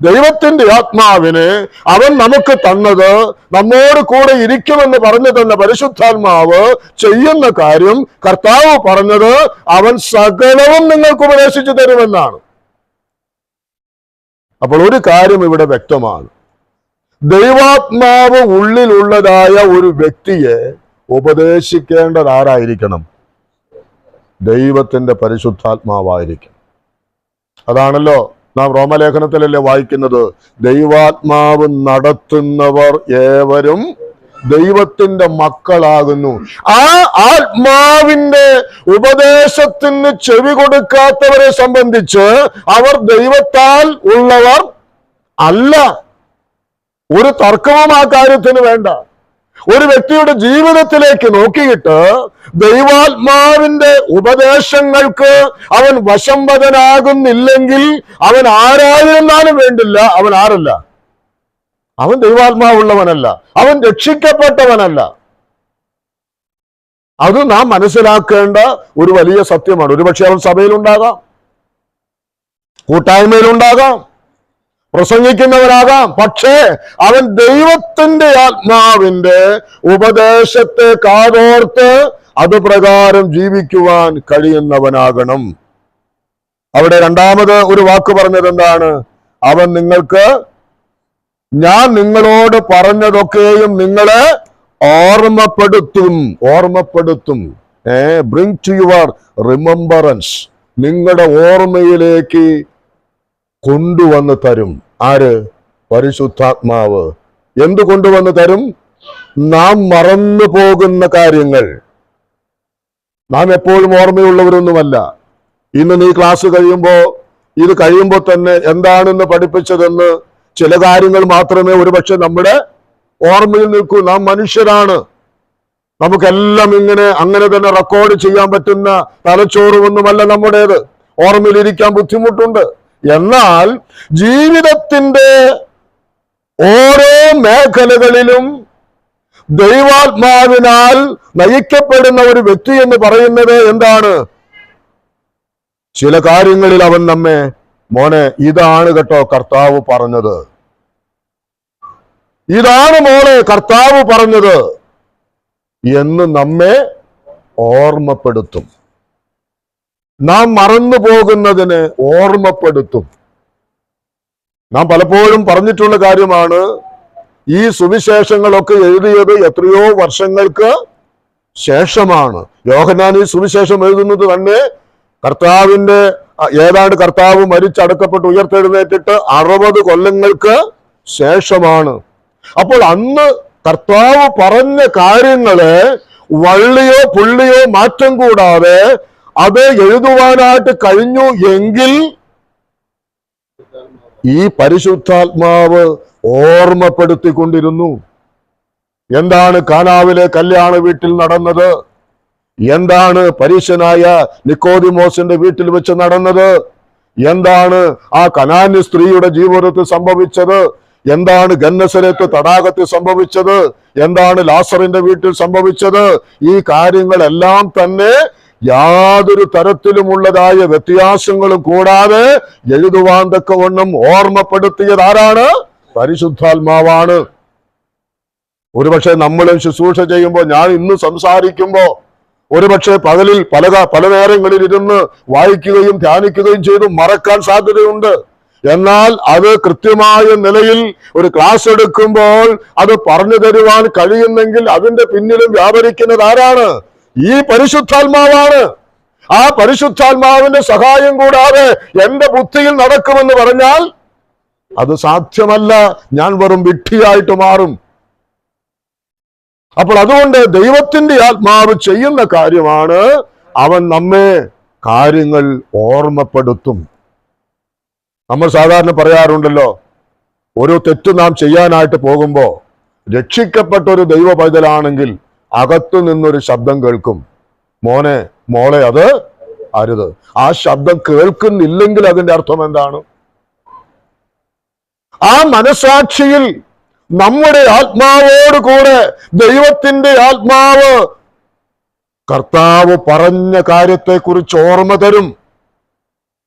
ദൈവത്തിന്റെ ആത്മാവിനെ അവൻ നമുക്ക് തന്നത് നമ്മോട് കൂടെ ഇരിക്കുമെന്ന് പറഞ്ഞു തന്ന പരിശുദ്ധാത്മാവ് ചെയ്യുന്ന കാര്യം കർത്താവ് പറഞ്ഞത് അവൻ സകലവും നിങ്ങൾക്ക് ഉപദേശിച്ചു തരുമെന്നാണ്. അപ്പോൾ ഒരു കാര്യം ഇവിടെ വ്യക്തമാണ്. ദൈവാത്മാവ് ഉള്ളിലുള്ളതായ ഒരു വ്യക്തിയെ ഉപദേശിക്കേണ്ടത് ആരായിരിക്കണം? ദൈവത്തിന്റെ പരിശുദ്ധാത്മാവായിരിക്കും. അതാണല്ലോ നാം റോമലേഖനത്തിലല്ലേ വായിക്കുന്നത്, ദൈവാത്മാവ് നടത്തുന്നവർ ഏവരും ദൈവത്തിന്റെ മക്കളാകുന്നു. ആ ആത്മാവിന്റെ ഉപദേശത്തിന് ചെവി കൊടുക്കാത്തവരെ സംബന്ധിച്ച് അവർ ദൈവത്താൽ ഉള്ളവർ അല്ല. ഒരു തർക്കവും ആ കാര്യത്തിന് വേണ്ട. ഒരു വ്യക്തിയുടെ ജീവിതത്തിലേക്ക് നോക്കിയിട്ട് ദൈവാത്മാവിന്റെ ഉപദേശങ്ങൾക്ക് അവൻ വശംവദനാകുന്നില്ലെങ്കിൽ അവൻ ആരായിരുന്നാലും വേണ്ടില്ല. അവൻ ആരല്ല? അവൻ ദൈവാത്മാവുള്ളവനല്ല, അവൻ രക്ഷിക്കപ്പെട്ടവനല്ല. അത് നാം മനസ്സിലാക്കേണ്ട ഒരു വലിയ സത്യമാണ്. ഒരുപക്ഷെ അവൻ സഭയിലുണ്ടാകാം, കൂട്ടായ്മയിലുണ്ടാകാം, പ്രസംഗിക്കുന്നവരാകാം. പക്ഷേ അവൻ ദൈവത്തിന്റെ ആത്മാവിന്റെ ഉപദേശത്തെ കാതോർത്ത് അത് പ്രകാരം ജീവിക്കുവാൻ കഴിയുന്നവനാകണം. അവിടെ രണ്ടാമത് ഒരു വാക്ക് പറഞ്ഞത് എന്താണ്? അവൻ ഞാൻ നിങ്ങളോട് പറഞ്ഞതൊക്കെയും നിങ്ങളെ ഓർമ്മപ്പെടുത്തും. ബ്രിങ് ടു യുവർ റിമംബറൻസ്, നിങ്ങളുടെ ഓർമ്മയിലേക്ക് കൊണ്ടുവന്ന് തരും. ആര്? പരിശുദ്ധാത്മാവ്. എന്ത് കൊണ്ടുവന്ന് തരും? നാം മറന്നു പോകുന്ന കാര്യങ്ങൾ. നാം എപ്പോഴും ഓർമ്മയുള്ളവരൊന്നുമല്ല. ഇന്ന് നീ ക്ലാസ് ഇത് കഴിയുമ്പോൾ തന്നെ എന്താണെന്ന് പഠിപ്പിച്ചതെന്ന് ചില കാര്യങ്ങൾ മാത്രമേ ഒരുപക്ഷെ നമ്മുടെ ഓർമ്മയിൽ നിൽക്കൂ. നാം മനുഷ്യരാണ്. നമുക്കെല്ലാം അങ്ങനെ തന്നെ റെക്കോർഡ് ചെയ്യാൻ പറ്റുന്ന തലച്ചോറുമൊന്നുമല്ല നമ്മുടേത്. ഓർമ്മയിലിരിക്കാൻ ബുദ്ധിമുട്ടുണ്ട്. എന്നാൽ ജീവിതത്തിന്റെ ഓരോ മേഖലകളിലും ദൈവാത്മാവിനാൽ നയിക്കപ്പെടുന്ന ഒരു വ്യക്തി എന്ന് പറയുന്നത് എന്താണ്? ചില കാര്യങ്ങളിൽ അവൻ നമ്മെ, മോനെ ഇതാണ് കേട്ടോ കർത്താവ് പറഞ്ഞത്, ഇതാണ് മോളെ കർത്താവ് പറഞ്ഞത് എന്ന് നമ്മെ ഓർമ്മപ്പെടുത്തും. നാം മറന്നു പോകുന്നതിനെ ഓർമ്മപ്പെടുത്തും. നാം പലപ്പോഴും പറഞ്ഞിട്ടുള്ള കാര്യമാണ്, ഈ സുവിശേഷങ്ങളൊക്കെ എഴുതിയത് എത്രയോ വർഷങ്ങൾക്ക് ശേഷമാണ്. യോഹന്നാൻ ഈ സുവിശേഷം എഴുതുന്നത് തന്നെ കർത്താവ് മരിച്ചടക്കപ്പെട്ട് ഉയർത്തെഴുന്നേറ്റിട്ട് 60 കൊല്ലങ്ങൾക്ക് ശേഷമാണ്. അപ്പോൾ അന്ന് കർത്താവ് പറഞ്ഞ കാര്യങ്ങളെ വള്ളിയോ പുള്ളിയോ മാറ്റം കൂടാതെ അത് എഴുതുവാനായിട്ട് കഴിഞ്ഞു എങ്കിൽ ഈ പരിശുദ്ധാത്മാവ് ഓർമ്മപ്പെടുത്തിക്കൊണ്ടിരുന്നു. എന്താണ് കാനാവിലെ കല്യാണ വീട്ടിൽ നടന്നത്? എന്താണ് പരീശനായ നിക്കോദിമോസിന്റെ വീട്ടിൽ വെച്ച് നടന്നത്? എന്താണ് ആ കനാന്യ സ്ത്രീയുടെ ജീവിതത്തിൽ സംഭവിച്ചത്? എന്താണ് ഗന്നസരത്ത് തടാകത്തിൽ സംഭവിച്ചത്? എന്താണ് ലാസറിന്റെ വീട്ടിൽ സംഭവിച്ചത്? ഈ കാര്യങ്ങളെല്ലാം തന്നെ യാതൊരു തരത്തിലുമുള്ളതായ വ്യത്യാസങ്ങളും കൂടാതെ എഴുതുവാൻ തക്കവണ്ണം ഓർമ്മപ്പെടുത്തിയത് ആരാണ്? പരിശുദ്ധാത്മാവാണ്. ഒരുപക്ഷെ നമ്മളും ശുശ്രൂഷ ചെയ്യുമ്പോൾ, ഞാൻ ഇന്ന് സംസാരിക്കുമ്പോ ഒരുപക്ഷെ പകലിൽ പല നേരങ്ങളിൽ ഇരുന്ന് വായിക്കുകയും ധ്യാനിക്കുകയും ചെയ്തു മറക്കാൻ സാധ്യതയുണ്ട്. എന്നാൽ അത് കൃത്യമായ നിലയിൽ ഒരു ക്ലാസ് എടുക്കുമ്പോൾ അത് പറഞ്ഞു തരുവാൻ കഴിയുന്നെങ്കിൽ അതിന്റെ പിന്നിലും വ്യാപരിക്കുന്നത് ആരാണ്? ഈ പരിശുദ്ധാത്മാവാണ്. ആ പരിശുദ്ധാത്മാവിന്റെ സഹായം കൂടാതെ എന്റെ ബുദ്ധിയിൽ നടക്കുമെന്ന് പറഞ്ഞാൽ അത് സാധ്യമല്ല. ഞാൻ വെറും വിഡ്ഢിയായിട്ട് മാറും. അപ്പോൾ അതുകൊണ്ട് ദൈവത്തിന്റെ ആത്മാവ് ചെയ്യുന്ന കാര്യമാണ്, അവൻ നമ്മെ കാര്യങ്ങൾ ഓർമ്മപ്പെടുത്തും. നമ്മൾ സാധാരണ പറയാറുണ്ടല്ലോ, ഒരു തെറ്റ് നാം ചെയ്യാനായിട്ട് പോകുമ്പോ രക്ഷിക്കപ്പെട്ട ഒരു ദൈവ പൈതലാണെങ്കിൽ അകത്തു നിന്നൊരു ശബ്ദം കേൾക്കും, മോനെ മോളെ അത് അരുത്. ആ ശബ്ദം കേൾക്കുന്നില്ലെങ്കിൽ അതിന്റെ അർത്ഥം എന്താണ്? ആ മനസാക്ഷിയിൽ നമ്മുടെ ആത്മാവോട് കൂടെ ദൈവത്തിന്റെ ആത്മാവ് കർത്താവ് പറഞ്ഞ കാര്യത്തെക്കുറിച്ച് ഓർമ്മ തരും.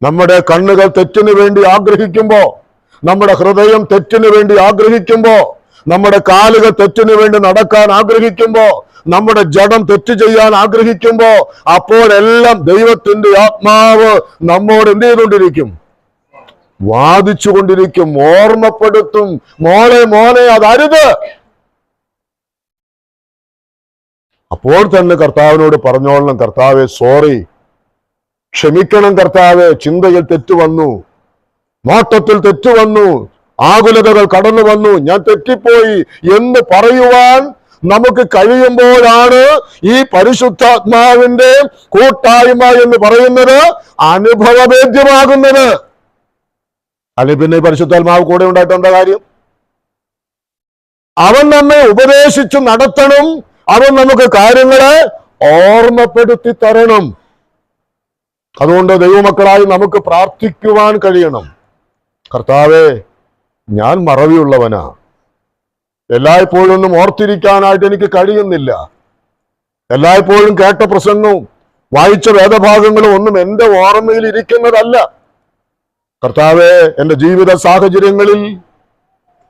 നമ്മുടെ കണ്ണുകൾ തെറ്റിന് വേണ്ടി ആഗ്രഹിക്കുമ്പോ, നമ്മുടെ ഹൃദയം തെറ്റിന് വേണ്ടി ആഗ്രഹിക്കുമ്പോ, നമ്മുടെ കാലുകൾ തെറ്റിന് വേണ്ടി നടക്കാൻ ആഗ്രഹിക്കുമ്പോ, നമ്മുടെ ജഡം തെറ്റ് ചെയ്യാൻ ആഗ്രഹിക്കുമ്പോ, അപ്പോഴെല്ലാം ദൈവത്തിന്റെ ആത്മാവ് നമ്മോട് എന്ത് ചെയ്തുകൊണ്ടിരിക്കും? വാദിച്ചുകൊണ്ടിരിക്കും, ഓർമ്മപ്പെടുത്തും, മോനെ അതരുത്. അപ്പോൾ തന്നെ കർത്താവിനോട് പറഞ്ഞോളണം, കർത്താവെ സോറി, ക്ഷമിക്കണം കർത്താവെ, ചിന്തയിൽ തെറ്റുവന്നു, നോട്ടത്തിൽ തെറ്റുവന്നു, ആകുലതകൾ കടന്നു വന്നു, ഞാൻ തെറ്റിപ്പോയി എന്ന് പറയുവാൻ നമുക്ക് കഴിയുമ്പോഴാണ് ഈ പരിശുദ്ധാത്മാവിന്റെ കൂട്ടായ്മ എന്ന് പറയുന്നത് അനുഭവവേദ്യമാകുന്നത്. അല്ലെങ്കിൽ പിന്നെ ഈ പരിശുദ്ധാത്മാവ് കൂടെ ഉണ്ടായിട്ട് എന്താ കാര്യം? അവൻ നമ്മെ ഉപദേശിച്ചു നടത്തണം, അവൻ നമുക്ക് കാര്യങ്ങളെ ഓർമ്മപ്പെടുത്തി തരണം. അതുകൊണ്ട് ദൈവമക്കളായി നമുക്ക് പ്രാർത്ഥിക്കുവാൻ കഴിയണം, കർത്താവേ ഞാൻ മറവിയുള്ളവനാ, എല്ലായ്പ്പോഴും ഒന്നും ഓർത്തിരിക്കാനായിട്ട് എനിക്ക് കഴിയുന്നില്ല, എല്ലായ്പ്പോഴും കേട്ട പ്രസംഗവും വായിച്ച വേദഭാഗങ്ങളും ഒന്നും എൻ്റെ ഓർമ്മയിൽ ഇരിക്കുന്നതല്ല. കർത്താവേ, എൻ്റെ ജീവിത സാഹചര്യങ്ങളിൽ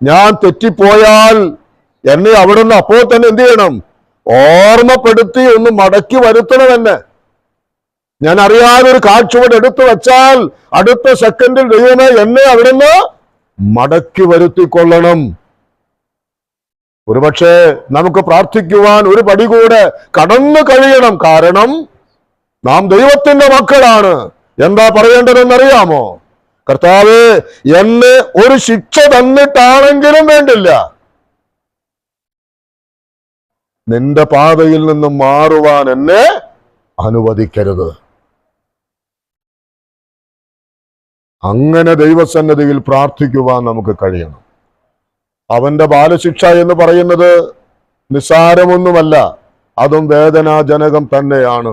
ഞാൻ തെറ്റിപ്പോയാൽ എന്നെ അവിടുന്ന് അപ്പോൾ തന്നെ എന്ത് ചെയ്യണം? ഓർമ്മപ്പെടുത്തി ഒന്ന് മടക്കി വരുത്തണമെന്ന്. ഞാൻ അറിയാതെ ഒരു കാഴ്ചവട് എടുത്തു വെച്ചാൽ അടുത്ത സെക്കൻഡിൽ ദൈവമേ എന്നെ അവിടുന്ന് മടക്കി വരുത്തിക്കൊള്ളണം. ഒരുപക്ഷെ നമുക്ക് പ്രാർത്ഥിക്കുവാൻ ഒരു പടി കൂടെ കടന്നു കഴിയണം. കാരണം നാം ദൈവത്തിന്റെ മക്കളാണ്. എന്താ പറയേണ്ടതെന്നറിയാമോ? കർത്താവേ, എന്നെ ഒരു ശിക്ഷ തന്നിട്ടാണെങ്കിലും വേണ്ടില്ല, നിന്റെ പാതയിൽ നിന്ന് മാറുവാൻ എന്നെ അനുവദിക്കരുത്. അങ്ങനെ ദൈവസന്നിധിയിൽ പ്രാർത്ഥിക്കുവാൻ നമുക്ക് കഴിയണം. അവന്റെ ബാലശിക്ഷ എന്ന് പറയുന്നത് നിസ്സാരമൊന്നുമല്ല, അതും വേദനാജനകം തന്നെയാണ്.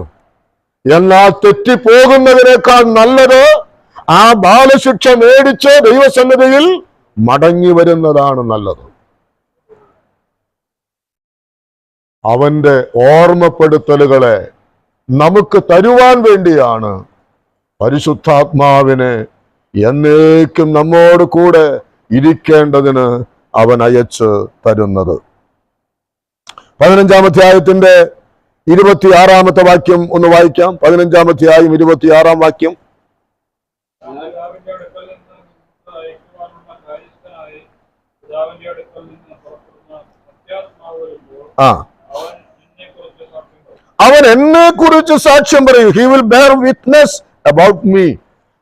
എന്നാൽ തെറ്റിപ്പോകുന്നതിനേക്കാൾ നല്ലത് ആ ബാലശിക്ഷ മേടിച്ച് ദൈവസന്നിധിയിൽ മടങ്ങി വരുന്നതാണ് നല്ലത്. അവന്റെ ഓർമ്മപ്പെടുത്തലുകളെ നമുക്ക് തരുവാൻ വേണ്ടിയാണ് പരിശുദ്ധാത്മാവിനെ എന്നേക്കും നമ്മോട് കൂടെ ഇരിക്കേണ്ടതിന് അവൻ അയച്ച് തരുന്നത്. 15-ാം അധ്യായത്തിന്റെ 26-ാമത്തെ വാക്യം ഒന്ന് വായിക്കാം. 15-ാം അധ്യായം 26-ാം വാക്യം. അവൻ എന്നെ കുറിച്ച് സാക്ഷ്യം പറയും. He will bear witness about me.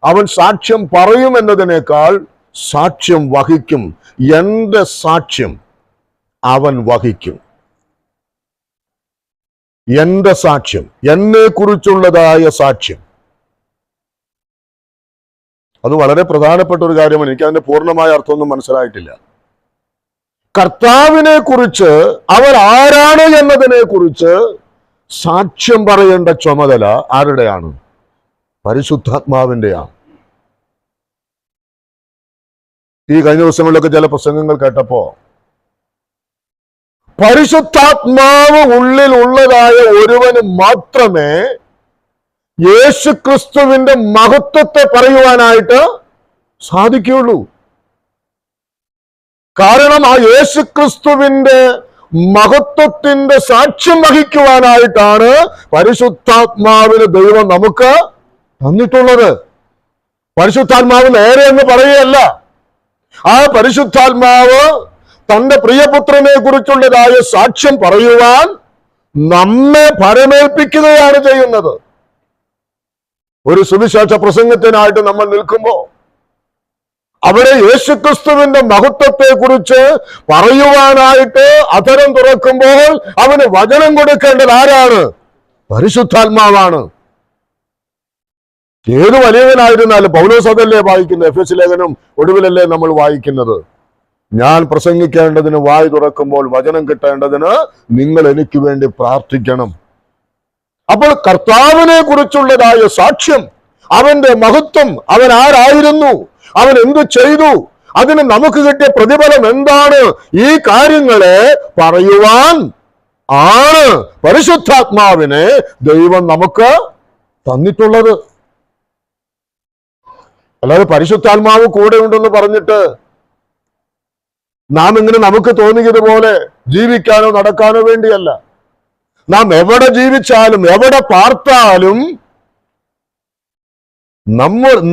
അവൻ സാക്ഷ്യം പറയും എന്നതിനേക്കാൾ സാക്ഷ്യം വഹിക്കും. എന്റെ സാക്ഷ്യം അവൻ വഹിക്കും. എന്റെ സാക്ഷ്യം, എന്നെ കുറിച്ചുള്ളതായ സാക്ഷ്യം, അത് വളരെ പ്രധാനപ്പെട്ട ഒരു കാര്യമാണ്. എനിക്ക് അതിന്റെ പൂർണ്ണമായ അർത്ഥമൊന്നും മനസ്സിലായിട്ടില്ല. കർത്താവിനെ കുറിച്ച്, അവൻ ആരാണ് എന്നതിനെ കുറിച്ച് സാക്ഷ്യം പറയേണ്ട ചുമതല ആരുടെയാണ്? പരിശുദ്ധാത്മാവിന്റെയാണ്. ഈ കഴിഞ്ഞ ദിവസങ്ങളിലൊക്കെ ചില പ്രസംഗങ്ങൾ കേട്ടപ്പോ പരിശുദ്ധാത്മാവ് ഉള്ളിൽ ഉള്ളതായ ഒരുവന് മാത്രമേ യേശുക്രിസ്തുവിന്റെ മഹത്വത്തെ പറയുവാനായിട്ട് സാധിക്കുകയുള്ളൂ. കാരണം ആ യേശുക്രിസ്തുവിന്റെ മഹത്വത്തിന്റെ സാക്ഷ്യം വഹിക്കുവാനായിട്ടാണ് പരിശുദ്ധാത്മാവിന് ദൈവം നമുക്ക് തന്നിട്ടുള്ളത്. പരിശുദ്ധാത്മാവ് നേരെ എന്ന് പറയുകയല്ല. ആ പരിശുദ്ധാത്മാവ് തന്റെ പ്രിയപുത്രനെ കുറിച്ചുള്ളതായ സാക്ഷ്യം പറയുവാൻ നമ്മെ ഭരമേൽപ്പിക്കുകയാണ് ചെയ്യുന്നത്. ഒരു സുവിശേഷ പ്രസംഗത്തിനായിട്ട് നമ്മൾ നിൽക്കുമ്പോ അവിടെ യേശുക്രിസ്തുവിന്റെ മഹത്വത്തെ കുറിച്ച് പറയുവാനായിട്ട് അധരം തുറക്കുമ്പോൾ അവന് വചനം കൊടുക്കേണ്ടത് ആരാണ്? പരിശുദ്ധാത്മാവാണ്. ഏത് വലിയവനായിരുന്നാലും, പൗലോസ് അതല്ലേ വായിക്കുന്നത്, എഫെസ്യ ലേഖനം ഒടുവിലല്ലേ നമ്മൾ വായിക്കുന്നത്, ഞാൻ പ്രസംഗിക്കേണ്ടതിന് വായ് തുറക്കുമ്പോൾ വചനം കിട്ടേണ്ടതിന് നിങ്ങൾ എനിക്ക് വേണ്ടി പ്രാർത്ഥിക്കണം. അപ്പോൾ കർത്താവിനെ കുറിച്ചുള്ളതായ സാക്ഷ്യം, അവന്റെ മഹത്വം, അവൻ ആരായിരുന്നു, അവൻ എന്തു ചെയ്തു, അതിന് നമുക്ക് കിട്ടിയ പ്രതിഫലം എന്താണ്, ഈ കാര്യങ്ങളെ പറയുവാൻ ആണ് പരിശുദ്ധാത്മാവിനെ ദൈവം നമുക്ക് തന്നിട്ടുള്ളത്. അല്ലാതെ പരിശുദ്ധാത്മാവ് കൂടെ ഉണ്ടെന്ന് പറഞ്ഞിട്ട് നാം ഇങ്ങനെ നമുക്ക് തോന്നിയതുപോലെ ജീവിക്കാനോ നടക്കാനോ വേണ്ടിയല്ല. നാം എവിടെ ജീവിച്ചാലും എവിടെ പാർത്താലും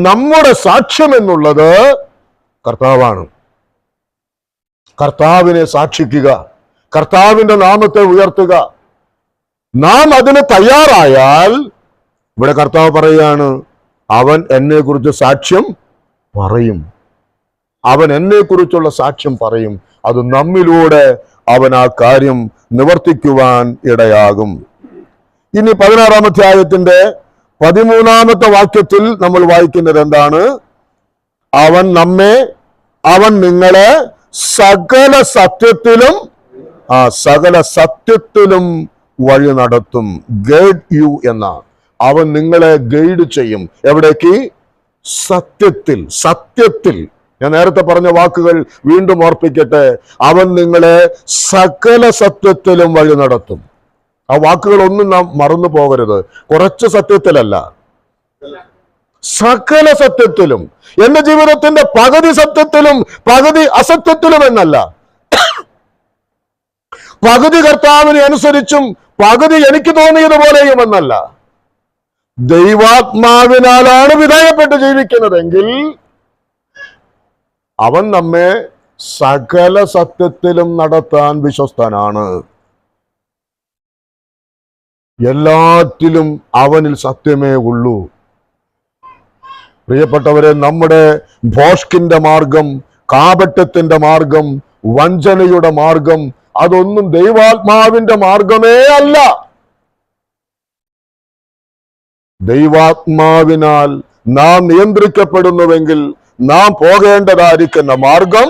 നമ്മുടെ സാക്ഷ്യം എന്നുള്ളത് കർത്താവാണ്. കർത്താവിനെ സാക്ഷിക്കുക, കർത്താവിന്റെ നാമത്തെ ഉയർത്തുക. നാം അതിന് തയ്യാറായാൽ, ഇവിടെ കർത്താവ് പറയുകയാണ്, അവൻ എന്നെ കുറിച്ച് സാക്ഷ്യം പറയും. അവൻ എന്നെ കുറിച്ചുള്ള സാക്ഷ്യം പറയും. അത് നമ്മിലൂടെ അവൻ ആ കാര്യം നിവർത്തിക്കുവാൻ ഇടയാകും. ഇനി 16-ാം അധ്യായത്തിന്റെ 13-ാമത്തെ വാക്യത്തിൽ നമ്മൾ വായിക്കുന്നത് എന്താണ്? അവൻ നിങ്ങളെ സകല സത്യത്തിലും വഴി നടത്തും. ഗൈഡ് യു എന്ന, അവൻ നിങ്ങളെ ഗൈഡ് ചെയ്യും. എവിടേക്ക്? സത്യത്തിൽ. ഞാൻ നേരത്തെ പറഞ്ഞ വാക്കുകൾ വീണ്ടും ഓർപ്പിക്കട്ടെ. അവൻ നിങ്ങളെ സകല സത്യത്തിലും വഴി നടത്തും. ആ വാക്കുകളൊന്നും നാം മറന്നു പോകരുത്. കുറച്ച് സത്യത്തിലല്ല, സകല സത്യത്തിലും. എന്റെ ജീവിതത്തിന്റെ പകുതി സത്യത്തിലും പകുതി അസത്യത്തിലും എന്നല്ല, പകുതി കർത്താവിനെ അനുസരിച്ചും പകുതി എനിക്ക് തോന്നിയതുപോലെയും എന്നല്ല. ദൈവാത്മാവിനാലാണ് വിധേയപ്പെട്ട് ജീവിക്കുന്നതെങ്കിൽ അവൻ നമ്മെ സകല സത്യത്തിലും നടത്താൻ വിശ്വസ്തനാണ്. എല്ലാറ്റിലും അവനിൽ സത്യമേ ഉള്ളൂ. പ്രിയപ്പെട്ടവരെ, നമ്മുടെ ഭോഷ്കിന്റെ മാർഗം, കാപട്യത്തിന്റെ മാർഗം, വഞ്ചനയുടെ മാർഗം, അതൊന്നും ദൈവാത്മാവിന്റെ മാർഗമേ അല്ല. ദൈവാത്മാവിനാൽ നാം നിയന്ത്രിക്കപ്പെടുന്നുവെങ്കിൽ നാം പോകേണ്ടതായിരിക്കുന്ന മാർഗം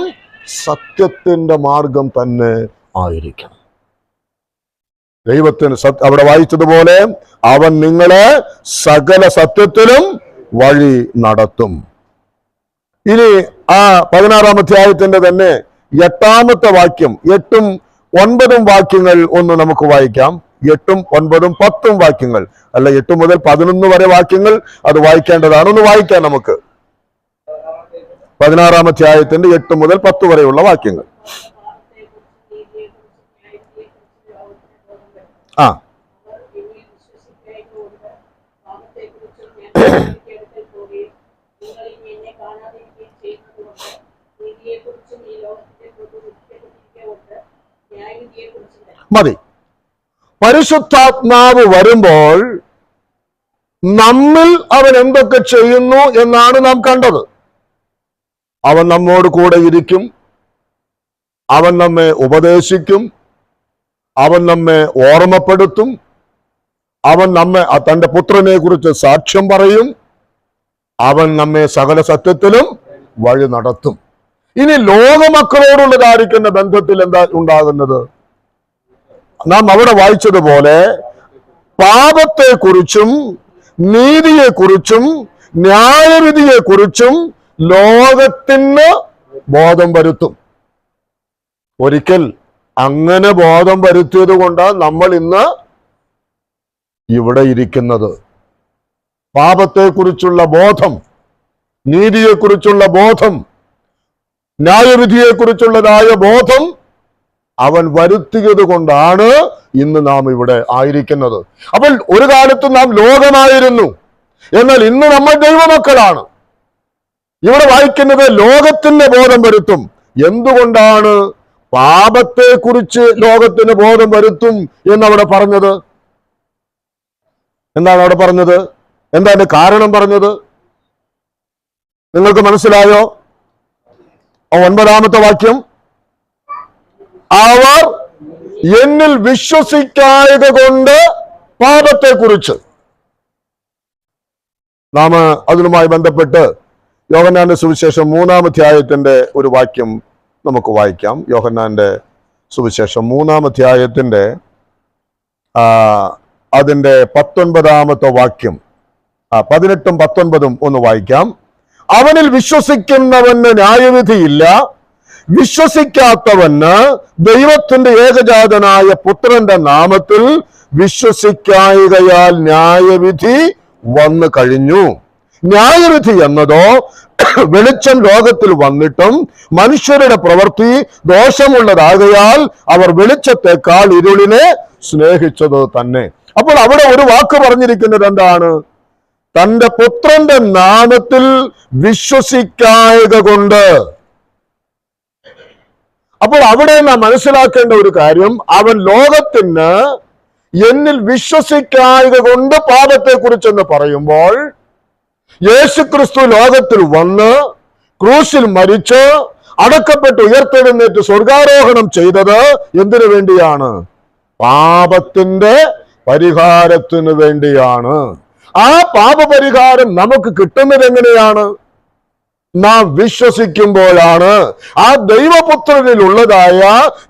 സത്യത്തിന്റെ മാർഗം തന്നെ ആയിരിക്കണം. ദൈവത്തിന് അവിടെ വായിച്ചതുപോലെ അവൻ നിങ്ങളെ സകല സത്യത്തിലും വഴി നടത്തും. ഇനി ആ 16-ാം അധ്യായത്തിന്റെ തന്നെ 8-ാമത്തെ വാക്യം, 8ഉം 9ഉം വാക്യങ്ങൾ ഒന്ന് നമുക്ക് വായിക്കാം. 8ഉം 9ഉം 10ഉം വാക്യങ്ങൾ, അല്ല 8 മുതൽ 11 വരെ വാക്യങ്ങൾ അത് വായിക്കേണ്ടതാണ്. ഒന്ന് വായിക്കാം നമുക്ക്. 16-ാം അധ്യായത്തിന്റെ 8 മുതൽ 10 വരെയുള്ള വാക്യങ്ങൾ. ആ മതി. പരിശുദ്ധാത്മാവ് വരുമ്പോൾ നമ്മിൽ അവൻ എന്തൊക്കെ ചെയ്യുന്നു എന്നാണ് നാം കണ്ടത്. അവൻ നമ്മോട് കൂടെ ഇരിക്കും, അവൻ നമ്മെ ഉപദേശിക്കും, അവൻ നമ്മെ ഓർമ്മപ്പെടുത്തും, അവൻ നമ്മെ തന്റെ പുത്രനെ കുറിച്ച് സാക്ഷ്യം പറയും, അവൻ നമ്മെ സകല സത്യത്തിലും വഴി നടത്തും. ഇനി ലോകമക്കളോടുള്ളതായിരിക്കുന്ന ബന്ധത്തിൽ എന്താ ഉണ്ടാകുന്നത്? നാം അവിടെ വായിച്ചതുപോലെ പാപത്തെക്കുറിച്ചും നീതിയെക്കുറിച്ചും ന്യായവിധിയെക്കുറിച്ചും ലോകത്തിന് ബോധം വരുത്തും. ഒരിക്കൽ അങ്ങനെ ബോധം വരുത്തിയത് കൊണ്ടാണ് നമ്മൾ ഇന്ന് ഇവിടെ ഇരിക്കുന്നത്. പാപത്തെക്കുറിച്ചുള്ള ബോധം, നീതിയെക്കുറിച്ചുള്ള ബോധം, ന്യായവിധിയെക്കുറിച്ചുള്ളതായ ബോധം അവൻ വരുത്തിയത് കൊണ്ടാണ് ഇന്ന് നാം ഇവിടെ ആയിരിക്കുന്നത്. അപ്പോൾ ഒരു കാലത്ത് നാം ലോകമായിരുന്നു, എന്നാൽ ഇന്ന് നമ്മൾ ദൈവമക്കളാണ്. ഇവിടെ വായിക്കുന്നത് ലോകത്തിന് ബോധം വരുത്തും. എന്തുകൊണ്ടാണ് പാപത്തെക്കുറിച്ച് ലോകത്തിന് ബോധം വരുത്തും എന്നവിടെ പറഞ്ഞത്? എന്താണ് അവിടെ പറഞ്ഞത്? എന്താണ് കാരണം പറഞ്ഞത്? നിങ്ങൾക്ക് മനസ്സിലായോ? 9-ാമത്തെ വാക്യം, അവർ എന്നിൽ വിശ്വസിക്കായക കൊണ്ട് പാപത്തെക്കുറിച്ച്. നാം അതിനുമായി ബന്ധപ്പെട്ട് യോഹന്നാന്റെ സുവിശേഷം 3-ാം അധ്യായത്തിന്റെ ഒരു വാക്യം നമുക്ക് വായിക്കാം. യോഹന്നാന്റെ സുവിശേഷം 3-ാം അധ്യായത്തിന്റെ അതിന്റെ 19-ാമത്തെ വാക്യം, 18ഉം 19ഉം ഒന്ന് വായിക്കാം. അവനിൽ വിശ്വസിക്കുന്നവന് ന്യായവിധിയില്ല, വിശ്വസിക്കാത്തവന് ദൈവത്തിന്റെ ഏകജാതനായ പുത്രന്റെ നാമത്തിൽ വിശ്വസിക്കായകയാൽ ന്യായവിധി വന്നു കഴിഞ്ഞു. ന്യായവിധി എന്നതോ വെളിച്ചം ലോകത്തിൽ വന്നിട്ടും മനുഷ്യരുടെ പ്രവൃത്തി ദോഷമുള്ളതാകയാൽ അവർ വെളിച്ചത്തെക്കാൾ ഇരുളിനെ സ്നേഹിച്ചത് തന്നെ. അപ്പോൾ അവിടെ ഒരു വാക്ക് പറഞ്ഞിരിക്കുന്നത് എന്താണ്? തന്റെ പുത്രന്റെ നാമത്തിൽ വിശ്വസിക്കായക കൊണ്ട്. അപ്പോൾ അവിടെ നാം മനസ്സിലാക്കേണ്ട ഒരു കാര്യം, അവൻ ലോകത്തിന് എന്നിൽ വിശ്വസിക്കായക കൊണ്ട് പാപത്തെക്കുറിച്ചെന്ന് പറയുമ്പോൾ, യേശുക്രിസ്തു ലോകത്തിൽ വന്ന് ക്രൂശിൽ മരിച്ച് അടക്കപ്പെട്ട് ഉയർത്തെഴുന്നേറ്റ് സ്വർഗാരോഹണം ചെയ്തത് എന്തിനു വേണ്ടിയാണ്? പാപത്തിന്റെ പരിഹാരത്തിന് വേണ്ടിയാണ്. ആ പാപപരിഹാരം നമുക്ക് കിട്ടുന്നത് എങ്ങനെയാണ്? നാം വിശ്വസിക്കുമ്പോഴാണ്. ആ ദൈവപുത്രനിൽ ഉള്ളതായ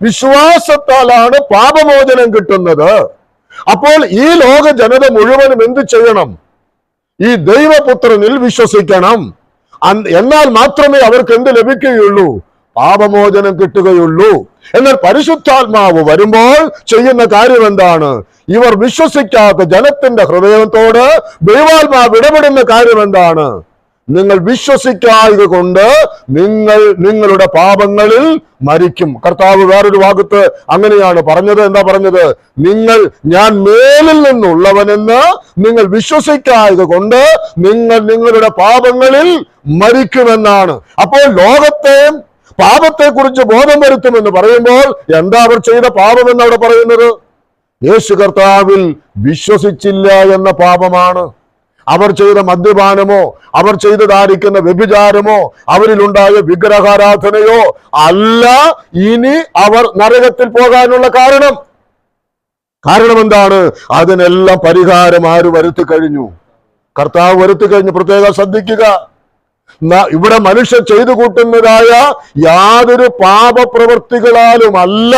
വിശ്വാസത്താലാണ് പാപമോചനം കിട്ടുന്നത്. അപ്പോൾ ഈ ലോക ജനത മുഴുവനും എന്ത് ചെയ്യണം? ഈ ദൈവപുത്രനിൽ വിശ്വസിക്കണം. എന്നാൽ മാത്രമേ അവർക്ക് എന്ത് ലഭിക്കുകയുള്ളൂ? പാപമോചനം കിട്ടുകയുള്ളൂ. എന്നാൽ പരിശുദ്ധാത്മാവ് വരുമ്പോൾ ചെയ്യുന്ന കാര്യം എന്താണ്? ഇവർ വിശ്വസിക്കാത്ത ജനത്തിന്റെ ഹൃദയത്തോട് ദൈവാത്മാവ് ഇടപെടുന്ന കാര്യം എന്താണ്? നിങ്ങൾ വിശ്വസിക്കായക കൊണ്ട് നിങ്ങൾ നിങ്ങളുടെ പാപങ്ങളിൽ മരിക്കും. കർത്താവ് വേറൊരു ഭാഗത്ത് അങ്ങനെയാണ് പറഞ്ഞത്. എന്താ പറഞ്ഞത്? ഞാൻ മേലിൽ നിന്നുള്ളവനെന്ന് നിങ്ങൾ വിശ്വസിക്കായക കൊണ്ട് നിങ്ങൾ നിങ്ങളുടെ പാപങ്ങളിൽ മരിക്കുമെന്നാണ്. അപ്പോൾ ലോകത്തെ പാപത്തെക്കുറിച്ച് ബോധം വരുത്തുമെന്ന് പറയുമ്പോൾ എന്താ അവർ ചെയ്ത പാപം എന്ന് അവിടെ പറയുന്നത്? യേശു കർത്താവിൽ വിശ്വസിച്ചില്ല എന്ന പാപമാണ്. അവർ ചെയ്ത മദ്യപാനമോ, അവർ ചെയ്തതായിരിക്കുന്ന വ്യഭിചാരമോ, അവരിലുണ്ടായ വിഗ്രഹാരാധനയോ അല്ല ഇനി അവർ നരകത്തിൽ പോകാനുള്ള കാരണം. കാരണം എന്താണ്? അതിനെല്ലാം പരിഹാരം ആര് വരുത്തി കഴിഞ്ഞു? കർത്താവ് വരുത്തി കഴിഞ്ഞു. പ്രത്യേകം ശ്രദ്ധിക്കുക, ഇവിടെ മനുഷ്യർ ചെയ്തു കൂട്ടുന്നതായ യാതൊരു പാപപ്രവൃത്തികളാലും അല്ല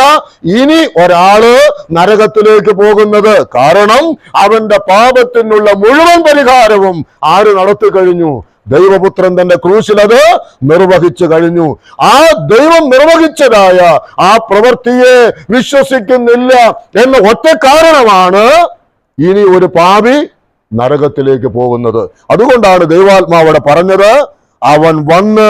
ഇനി ഒരാള് നരകത്തിലേക്ക് പോകുന്നത്. കാരണം അവന്റെ പാപത്തിനുള്ള മുഴുവൻ പരിഹാരവും ആര് നടത്തി കഴിഞ്ഞു? ദൈവപുത്രൻ തന്റെ ക്രൂശിൽ അത് നിർവഹിച്ചു കഴിഞ്ഞു. ആ ദൈവം നിർവഹിച്ചതായ ആ പ്രവൃത്തിയെ വിശ്വസിക്കുന്നില്ല എന്ന ഒറ്റ കാരണമാണ് ഇനി ഒരു പാപി നരകത്തിലേക്ക് പോകുന്നത്. അതുകൊണ്ടാണ് ദൈവാത്മാവ് അവിടെ പറഞ്ഞത്, അവൻ വന്ന്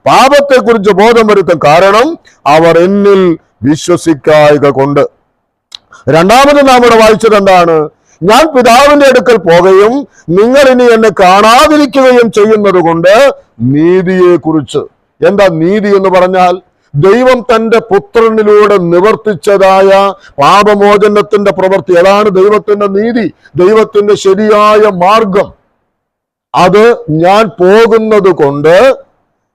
പാപത്തെക്കുറിച്ച് ബോധം വരുത്തും, കാരണം അവർ എന്നിൽ വിശ്വസിക്കായക കൊണ്ട്. രണ്ടാമത് നാം ഇവിടെ വായിച്ചത് എന്താണ്? ഞാൻ പിതാവിന്റെ അടുക്കൽ പോകുകയും നിങ്ങൾ ഇനി എന്നെ കാണാതിരിക്കുകയും ചെയ്യുന്നത് കൊണ്ട് നീതിയെ കുറിച്ച്. എന്താ നീതി എന്ന് പറഞ്ഞാൽ? ദൈവം തന്റെ പുത്രനിലൂടെ നിവർത്തിച്ചതായ പാപമോചനത്തിന്റെ പ്രവൃത്തി. അതാണ് ദൈവത്തിന്റെ നീതി, ദൈവത്തിന്റെ ശരിയായ മാർഗം. അത് ഞാൻ പോകുന്നത് കൊണ്ട്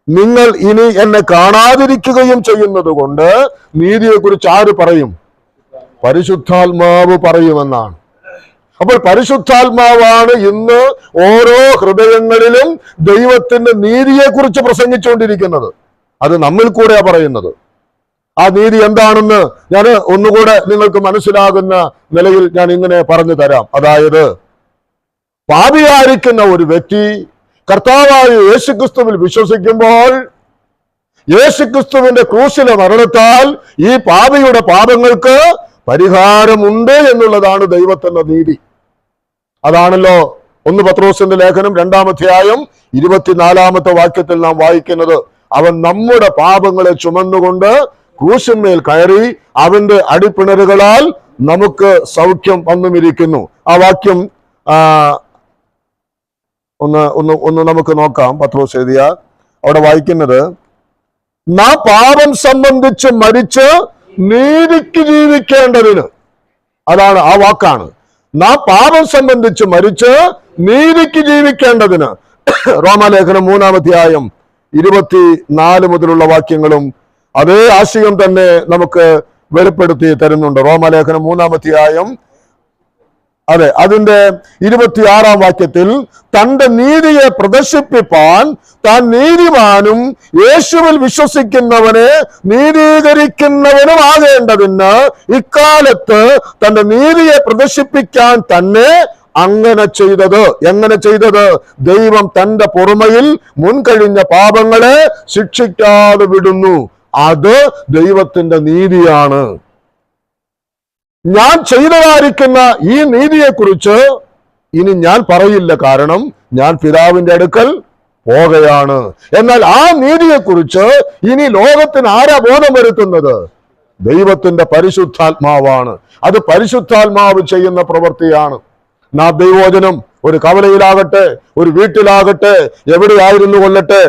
നിങ്ങൾ ഇനി എന്നെ കാണാതിരിക്കുകയും ചെയ്യുന്നത് കൊണ്ട് നീതിയെക്കുറിച്ച് ആര് പറയും? പരിശുദ്ധാത്മാവ് പറയുമെന്നാണ്. അപ്പോൾ പരിശുദ്ധാത്മാവാണ് ഇന്ന് ഓരോ ഹൃദയങ്ങളിലും ദൈവത്തിന്റെ നീതിയെക്കുറിച്ച് പ്രസംഗിച്ചുകൊണ്ടിരിക്കുന്നത്. അത് നമ്മിൽ കൂടെയാ പറയുന്നത്. ആ നീതി എന്താണെന്ന് ഞാൻ ഒന്നുകൂടെ നിങ്ങൾക്ക് മനസ്സിലാകുന്ന നിലയിൽ ഞാൻ ഇങ്ങനെ പറഞ്ഞു തരാം. അതായത്, പാപിയായിരിക്കുന്ന ഒരു വ്യക്തി കർത്താവായ യേശുക്രിസ്തുവിൽ വിശ്വസിക്കുമ്പോൾ യേശുക്രിസ്തുവിന്റെ ക്രൂശിലെ മരണത്താൽ ഈ പാപിയുടെ പാപങ്ങൾക്ക് പരിഹാരമുണ്ട് എന്നുള്ളതാണ് ദൈവത്തിന്റെ നീതി. അതാണല്ലോ 1 പത്രോസിന്റെ ലേഖനം 2-ാം അധ്യായം 24-ാമത്തെ വാക്യത്തിൽ നാം വായിക്കുന്നത്. അവൻ നമ്മുടെ പാപങ്ങളെ ചുമന്നുകൊണ്ട് ക്രൂശിന്മേൽ കയറി അവന്റെ അടിപ്പിണരുകളാൽ നമുക്ക് സൗഖ്യം വന്നുമിരിക്കുന്നു. ആ വാക്യം ഒന്ന് നമുക്ക് നോക്കാം. പത്രോസ് എഴുതിയ അവിടെ വായിക്കുന്നത്, നാം പാപം സംബന്ധിച്ച് മരിച്ച് നീതിക്ക് ജീവിക്കേണ്ടതിന്. അതാണ് ആ വാക്കാണ്. നാം പാപം സംബന്ധിച്ച് മരിച്ച് നീതിക്ക് ജീവിക്കേണ്ടതിന്. റോമാലേഖനം 3-ാം അധ്യായം 24 മുതലുള്ള വാക്യങ്ങളും അതേ ആശയം തന്നെ നമുക്ക് വെളിപ്പെടുത്തി തരുന്നുണ്ട്. റോമാലേഖനം 3-ാം അധ്യായം അതിന്റെ 26-ാം വാക്യത്തിൽ, തന്റെ നീതിയെ പ്രദർശിപ്പിപ്പാൻ താൻ നീതിമാനും യേശുവിൽ വിശ്വസിക്കുന്നവനെ നീതീകരിക്കുന്നവനും ആകേണ്ടതിന് ഇക്കാലത്ത് തന്റെ നീതിയെ പ്രദർശിപ്പിക്കാൻ തന്നെ അങ്ങനെ ചെയ്തത്. എങ്ങനെ ചെയ്തത്? ദൈവം തന്റെ പുറമയിൽ മുൻകഴിഞ്ഞ പാപങ്ങളെ ശിക്ഷിക്കാതെ വിടുന്നു. അത് ദൈവത്തിന്റെ നീതിയാണ്. ഞാൻ ചെയ്തതായിരിക്കുന്ന ഈ നീതിയെക്കുറിച്ച് ഇനി ഞാൻ പറയില്ല, കാരണം ഞാൻ പിതാവിന്റെ അടുക്കൽ പോകുകയാണ്. എന്നാൽ ആ നീതിയെക്കുറിച്ച് ഇനി ലോകത്തിന് ആരാ ബോധം വരുത്തുന്നത്? ദൈവത്തിന്റെ പരിശുദ്ധാത്മാവാണ്. അത് പരിശുദ്ധാത്മാവ് ചെയ്യുന്ന പ്രവൃത്തിയാണ്. നാം ദൈവവചനം ഒരു കവലയിലാകട്ടെ, ഒരു വീട്ടിലാകട്ടെ, എവിടെയായിരുന്നു കൊള്ളട്ടെ,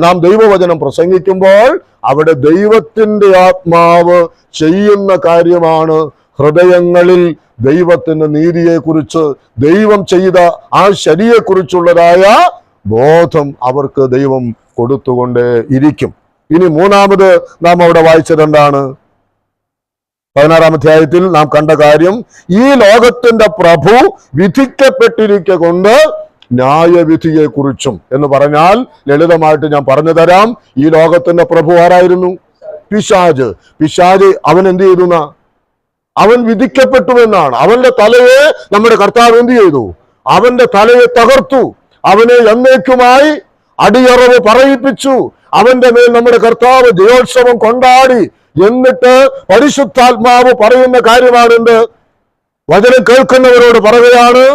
നാം ദൈവവചനം പ്രസംഗിക്കുമ്പോൾ അവിടെ ദൈവത്തിന്റെ ആത്മാവ് ചെയ്യുന്ന കാര്യമാണ്. ഹൃദയങ്ങളിൽ ദൈവത്തിന്റെ നീതിയെക്കുറിച്ച്, ദൈവം ചെയ്ത ആ ശരിയെക്കുറിച്ചുള്ളതായ ബോധം അവർക്ക് ദൈവം കൊടുത്തുകൊണ്ടേ ഇരിക്കും. ഇനി മൂന്നാമത് നാം അവിടെ വായിച്ചത് എന്താണ്? 16-ാം അധ്യായത്തിൽ നാം കണ്ട കാര്യം, ഈ ലോകത്തിന്റെ പ്രഭു വിധിക്കപ്പെട്ടിരിക്കൊണ്ട് ന്യായവിധിയെ കുറിച്ചും എന്ന് പറഞ്ഞാൽ ലളിതമായിട്ട് ഞാൻ പറഞ്ഞു തരാം. ഈ ലോകത്തിന്റെ പ്രഭു ആരായിരുന്നു? പിശാച്. പിശാച് അവൻ എന്ത് ചെയ്തു? അവൻ വിധിക്കപ്പെട്ടു എന്നാണ്. അവന്റെ തലയെ നമ്മുടെ കർത്താവ് എന്ത് ചെയ്തു? അവന്റെ തലയെ തകർത്തു. അവനെ എന്നേക്കുമായി അടിയറവ് പറയിപ്പിച്ചു. അവന്റെ മേൽ നമ്മുടെ കർത്താവ് ജയോത്സവം കൊണ്ടാടി. എന്നിട്ട് പരിശുദ്ധാത്മാവ് പറയുന്ന കാര്യമാണെന്ത്? വചനം കേൾക്കുന്നവരോട് പറയുകയാണ്,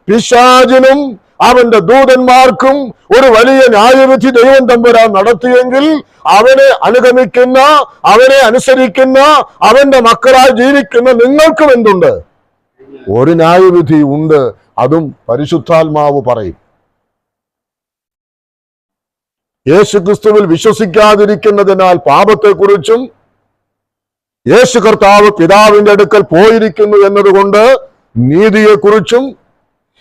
പിശാചിനും അവന്റെ ദൂതന്മാർക്കും ഒരു വലിയ ന്യായവിധി ദൈവം തമ്പുരാൻ നടത്തിയെങ്കിൽ അവനെ അനുഗമിക്കുന്ന, അവനെ അനുസരിക്കുന്ന, അവന്റെ മക്കളായി ജീവിക്കുന്ന നിങ്ങൾക്കും എന്തുണ്ട്? ഒരു ന്യായവിധി ഉണ്ട്. അതും പരിശുദ്ധാത്മാവ് പറയും. യേശുക്രിസ്തുവിൽ വിശ്വസിക്കാതിരിക്കുന്നതിനാൽ പാപത്തെക്കുറിച്ചും യേശു കർത്താവ് പിതാവിന്റെ അടുക്കൽ പോയിരിക്കുന്നു എന്നതുകൊണ്ട് നീതിയെക്കുറിച്ചും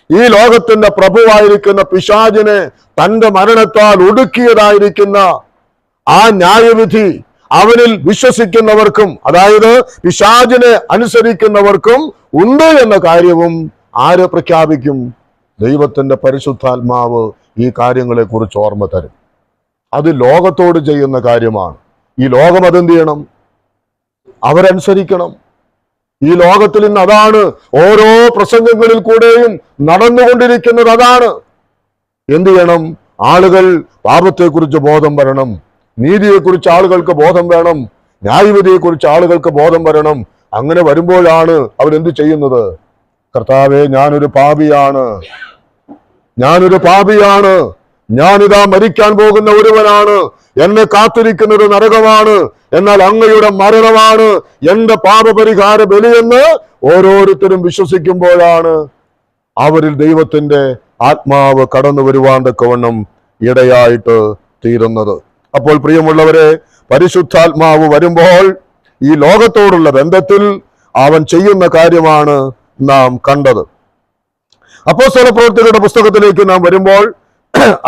ഈ ലോകത്തിന്റെ പ്രഭുവായിരിക്കുന്ന പിശാചിനെ തന്റെ മരണത്താൽ ഒടുക്കിയതായിരിക്കുന്ന ആ ന്യായവിധി അവനിൽ വിശ്വസിക്കുന്നവർക്കും, അതായത് പിശാചിനെ അനുസരിക്കുന്നവർക്കും ഉണ്ട് എന്ന കാര്യവും ആര് പ്രഖ്യാപിക്കും? ദൈവത്തിന്റെ പരിശുദ്ധാത്മാവ് ഈ കാര്യങ്ങളെ കുറിച്ച് ഓർമ്മ തരും. അത് ലോകത്തോട് ചെയ്യുന്ന കാര്യമാണ്. ഈ ലോകം അതെന്ത് ചെയ്യണം? അവരനുസരിക്കണം. ഈ ലോകത്തിൽ ഇന്ന് അതാണ് ഓരോ പ്രസംഗങ്ങളിൽ കൂടെയും നടന്നുകൊണ്ടിരിക്കുന്നത്. അതാണ് എന്ത് ചെയ്യണം? ആളുകൾ പാപത്തെക്കുറിച്ച് ബോധം വരണം, നീതിയെക്കുറിച്ച് ആളുകൾക്ക് ബോധം വേണം, ന്യായവിധിയെക്കുറിച്ച് ആളുകൾക്ക് ബോധം വരണം. അങ്ങനെ വരുമ്പോഴാണ് അവരെന്ത് ചെയ്യുന്നത്? കർത്താവേ, ഞാനൊരു പാപിയാണ്, ഞാനിതാ മരിക്കാൻ പോകുന്ന ഒരുവനാണ്, എന്നെ കാത്തിരിക്കുന്നത് നരകമാണ്, എന്നാൽ അങ്ങയുടെ മരണമാണ് എന്റെ പാപപരിഹാര ബലിയെന്ന് ഓരോരുത്തരും വിശ്വസിക്കുമ്പോഴാണ് അവരിൽ ദൈവത്തിന്റെ ആത്മാവ് കടന്നു വരുവാൻ തക്കവണ്ണം ഇടയായിട്ട് തീരുന്നത്. അപ്പോൾ പ്രിയമുള്ളവരെ, പരിശുദ്ധാത്മാവ് വരുമ്പോൾ ഈ ലോകത്തോടുള്ള ബന്ധത്തിൽ അവൻ ചെയ്യുന്ന കാര്യമാണ് നാം കണ്ടത്. അപ്പോസ്തലപ്രവൃത്തികളുടെ പുസ്തകത്തിലേക്ക് നാം വരുമ്പോൾ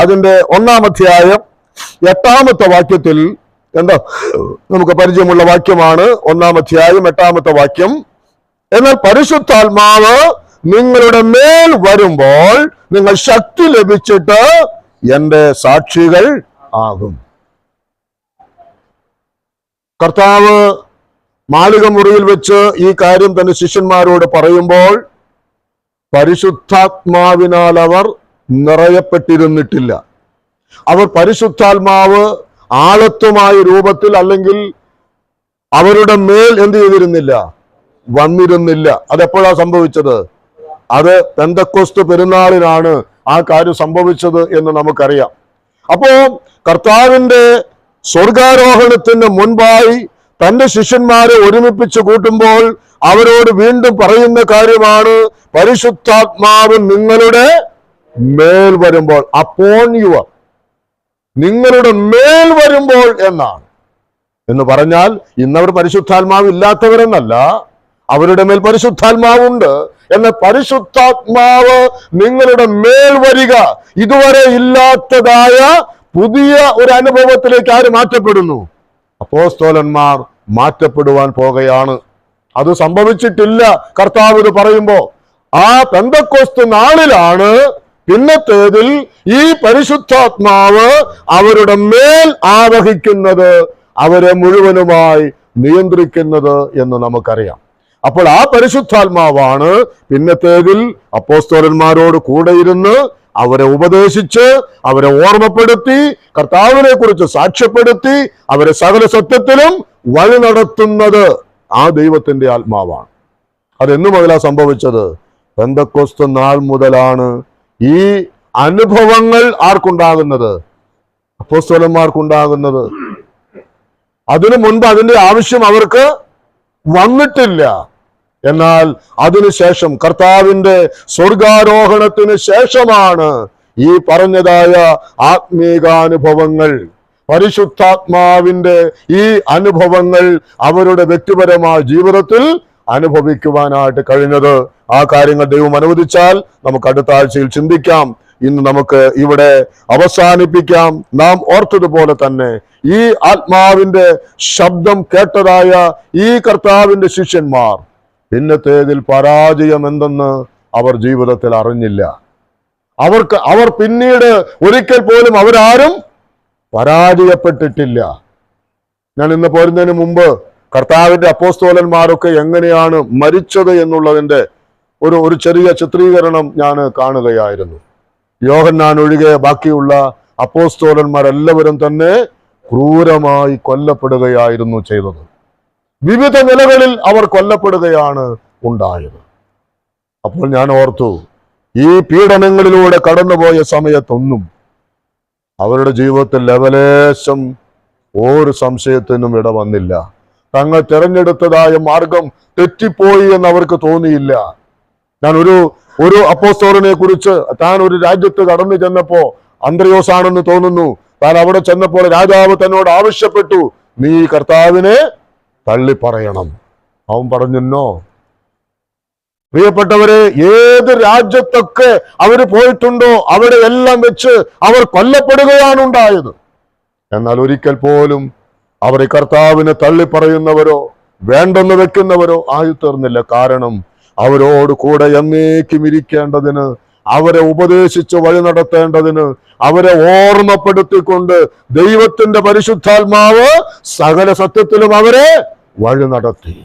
അതിന്റെ 1-ാം അധ്യായം 8-ാമത്തെ വാക്യത്തിൽ എന്താ നമുക്ക് പരിചയമുള്ള വാക്യമാണ്. 1-ാം അധ്യായം 8-ാമത്തെ വാക്യം. എന്നാൽ പരിശുദ്ധാത്മാവ് നിങ്ങളുടെ മേൽ വരുമ്പോൾ നിങ്ങൾ ശക്തി ലഭിച്ചിട്ട് എന്റെ സാക്ഷികൾ ആകും. കർത്താവ് മാളിക മുറിയിൽ വെച്ച് ഈ കാര്യം തന്റെ ശിഷ്യന്മാരോട് പറയുമ്പോൾ പരിശുദ്ധാത്മാവിനാൽ അവർ നിറയപ്പെട്ടിരുന്നിട്ടില്ല. അവർ പരിശുദ്ധാത്മാവ് ആളത്വമായ രൂപത്തിൽ അല്ലെങ്കിൽ അവരുടെ മേൽ എന്ത് ചെയ്തിരുന്നില്ല? വന്നിരുന്നില്ല. അതെപ്പോഴാ സംഭവിച്ചത്? അത് പെന്തക്കോസ്ത് പെരുന്നാളിനാണ് ആ കാര്യം സംഭവിച്ചത് എന്ന് നമുക്കറിയാം. അപ്പോ കർത്താവിന്റെ സ്വർഗാരോഹണത്തിന് മുൻപായി തന്റെ ശിഷ്യന്മാരെ ഒരുമിപ്പിച്ച് കൂട്ടുമ്പോൾ അവരോട് വീണ്ടും പറയുന്ന കാര്യമാണ് പരിശുദ്ധാത്മാവ് നിങ്ങളുടെ മേൽ വരുമ്പോൾ, അപ്പോൺ യുവർ, നിങ്ങളുടെ മേൽ വരുമ്പോൾ എന്നാണ്. എന്ന് പറഞ്ഞാൽ ഇന്നവർ പരിശുദ്ധാത്മാവ് ഇല്ലാത്തവരെന്നല്ല, അവരുടെ മേൽ പരിശുദ്ധാത്മാവുണ്ട്. എന്നാൽ പരിശുദ്ധാത്മാവ് നിങ്ങളുടെ മേൽ വരിക, ഇതുവരെ ഇല്ലാത്തതായ പുതിയ ഒരു അനുഭവത്തിലേക്ക് ആര് മാറ്റപ്പെടുന്നു? അപ്പോസ്തലന്മാർ മാറ്റപ്പെടുവാൻ പോകുകയാണ്. അത് സംഭവിച്ചിട്ടില്ല. കർത്താവ് ഇത് പറയുമ്പോ ആ പെന്തക്കോസ്ത് നാളിലാണ് പിന്നത്തേതിൽ ഈ പരിശുദ്ധാത്മാവ് അവരുടെ മേൽ ആവഹിക്കുന്നത്, അവരെ മുഴുവനുമായി നിയന്ത്രിക്കുന്നത് എന്ന് നമുക്കറിയാം. അപ്പോൾ ആ പരിശുദ്ധാത്മാവാണ് പിന്നത്തേതിൽ അപ്പോസ്തലന്മാരോട് കൂടെ ഇരുന്ന് അവരെ ഉപദേശിച്ച്, അവരെ ഓർമ്മപ്പെടുത്തി, കർത്താവിനെ കുറിച്ച് സാക്ഷ്യപ്പെടുത്തി, അവരെ സകല സത്യത്തിലും വഴി നടത്തുന്നത് ആ ദൈവത്തിന്റെ ആത്മാവാണ്. അതെന്നു മുതലാ സംഭവിച്ചത്? പെന്തക്കോസ്ത് നാൾ മുതലാണ് ഈ അനുഭവങ്ങൾ ആർക്കുണ്ടാകുന്നത്? അപ്പോസ്തലന്മാർക്കുണ്ടാകുന്നത്. അതിനു മുൻപ് അതിന്റെ ആവശ്യം അവർക്ക് വന്നിട്ടില്ല. എന്നാൽ അതിനുശേഷം കർത്താവിന്റെ സ്വർഗാരോഹണത്തിന് ശേഷമാണ് ഈ പറഞ്ഞതായ ആത്മീകാനുഭവങ്ങൾ, പരിശുദ്ധാത്മാവിന്റെ ഈ അനുഭവങ്ങൾ അവരുടെ വ്യക്തിപരമായ ജീവിതത്തിൽ അനുഭവിക്കുവാനായിട്ട് കഴിഞ്ഞത്. ആ കാര്യങ്ങൾ ദൈവം അനുവദിച്ചാൽ നമുക്ക് അടുത്ത ആഴ്ചയിൽ ചിന്തിക്കാം. ഇന്ന് നമുക്ക് ഇവിടെ അവസാനിപ്പിക്കാം. നാം ഓർത്തതുപോലെ തന്നെ ഈ ആത്മാവിന്റെ ശബ്ദം കേട്ടതായ ഈ കർത്താവിന്റെ ശിഷ്യന്മാർ പിന്നത്തേതിൽ പരാജയം എന്തെന്ന് അവർ ജീവിതത്തിൽ അറിഞ്ഞില്ല. അവർ പിന്നീട് ഒരിക്കൽ പോലും അവരാരും പരാജയപ്പെട്ടിട്ടില്ല. ഞാൻ ഇന്ന് പോരുന്നതിന് മുമ്പ് കർത്താവിന്റെ അപ്പോസ്തലന്മാരൊക്കെ എങ്ങനെയാണ് മരിച്ചത് എന്നുള്ളതിന്റെ ഒരു ചെറിയ ചിത്രീകരണം ഞാൻ കാണുകയായിരുന്നു. യോഹന്നാൻ ഒഴികെ ബാക്കിയുള്ള അപ്പോസ്തലന്മാരെല്ലാവരും തന്നെ ക്രൂരമായി കൊല്ലപ്പെടുകയായിരുന്നു ചെയ്തത്. വിവിധ നിലകളിൽ അവർ കൊല്ലപ്പെടുകയാണ് ഉണ്ടായത്. അപ്പോൾ ഞാൻ ഓർത്തു, ഈ പീഡനങ്ങളിലൂടെ കടന്നുപോയ സമയത്തൊന്നും അവരുടെ ജീവിതത്തിൽ ലവലേശം ഒരു സംശയത്തിനും ഇട വന്നില്ല. തങ്ങൾ തിരഞ്ഞെടുത്തതായ മാർഗം തെറ്റിപ്പോയി എന്ന് അവർക്ക് തോന്നിയില്ല. ഞാൻ ഒരു അപ്പോസ്തലനെ കുറിച്ച്, താൻ ഒരു രാജ്യത്ത് കടന്നു ചെന്നപ്പോ, അന്ത്രയോസ് ആണെന്ന് തോന്നുന്നു, താൻ അവിടെ ചെന്നപ്പോൾ രാജാവ് തന്നോട് ആവശ്യപ്പെട്ടു, നീ കർത്താവിനെ തള്ളി പറയണം. അവൻ പറഞ്ഞോ. പ്രിയപ്പെട്ടവരെ, ഏത് രാജ്യത്തൊക്കെ അവര് പോയിട്ടുണ്ടോ അവിടെ എല്ലാം വെച്ച് അവർ കൊല്ലപ്പെടുകയാണ് ഉണ്ടായത്. എന്നാൽ ഒരിക്കൽ പോലും അവർ കർത്താവിനെ തള്ളി പറയുന്നവരോ വേണ്ടെന്ന് വെക്കുന്നവരോ ആയി തീർന്നില്ല. കാരണം അവരോട് കൂടെ എന്നേക്കും ഇരിക്കേണ്ടതിന്, അവരെ ഉപദേശിച്ച് വഴി നടത്തേണ്ടതിന്, അവരെ ഓർമ്മപ്പെടുത്തിക്കൊണ്ട് ദൈവത്തിന്റെ പരിശുദ്ധാത്മാവ് സകല സത്യത്തിലും അവരെ വഴി നടത്തി.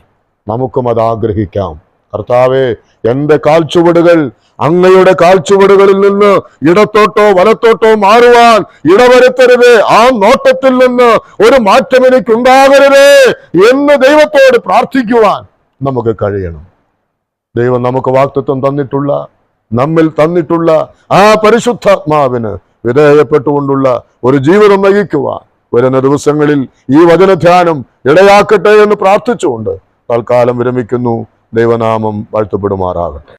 നമുക്കും അത് ആഗ്രഹിക്കാം. കർത്താവേ, എന്റെ കാൽച്ചുവടുകൾ അങ്ങയുടെ കാൽച്ചുവടുകളിൽ നിന്ന് ഇടത്തോട്ടോ വലത്തോട്ടോ മാറുവാൻ ഇടവരുത്തരുത്. ആ നോട്ടത്തിൽ നിന്ന് ഒരു മാറ്റം എനിക്കുണ്ടാകരുതേ എന്ന് ദൈവത്തോട് പ്രാർത്ഥിക്കുവാൻ നമുക്ക് കഴിയണം. ദൈവം നമുക്ക് വാഗ്ദത്തം തന്നിട്ടുള്ള, നമ്മിൽ തന്നിട്ടുള്ള ആ പരിശുദ്ധാത്മാവിന് വിധേയപ്പെട്ടുകൊണ്ടുള്ള ഒരു ജീവിതം നയിക്കുവാൻ വരുന്ന ദിവസങ്ങളിൽ ഈ വചനധ്യാനം ഇടയാക്കട്ടെ എന്ന് പ്രാർത്ഥിച്ചുകൊണ്ട് തൽക്കാലം വിരമിക്കുന്നു. ദൈവനാമം വാഴ്ത്തപ്പെടുമാറാകട്ടെ.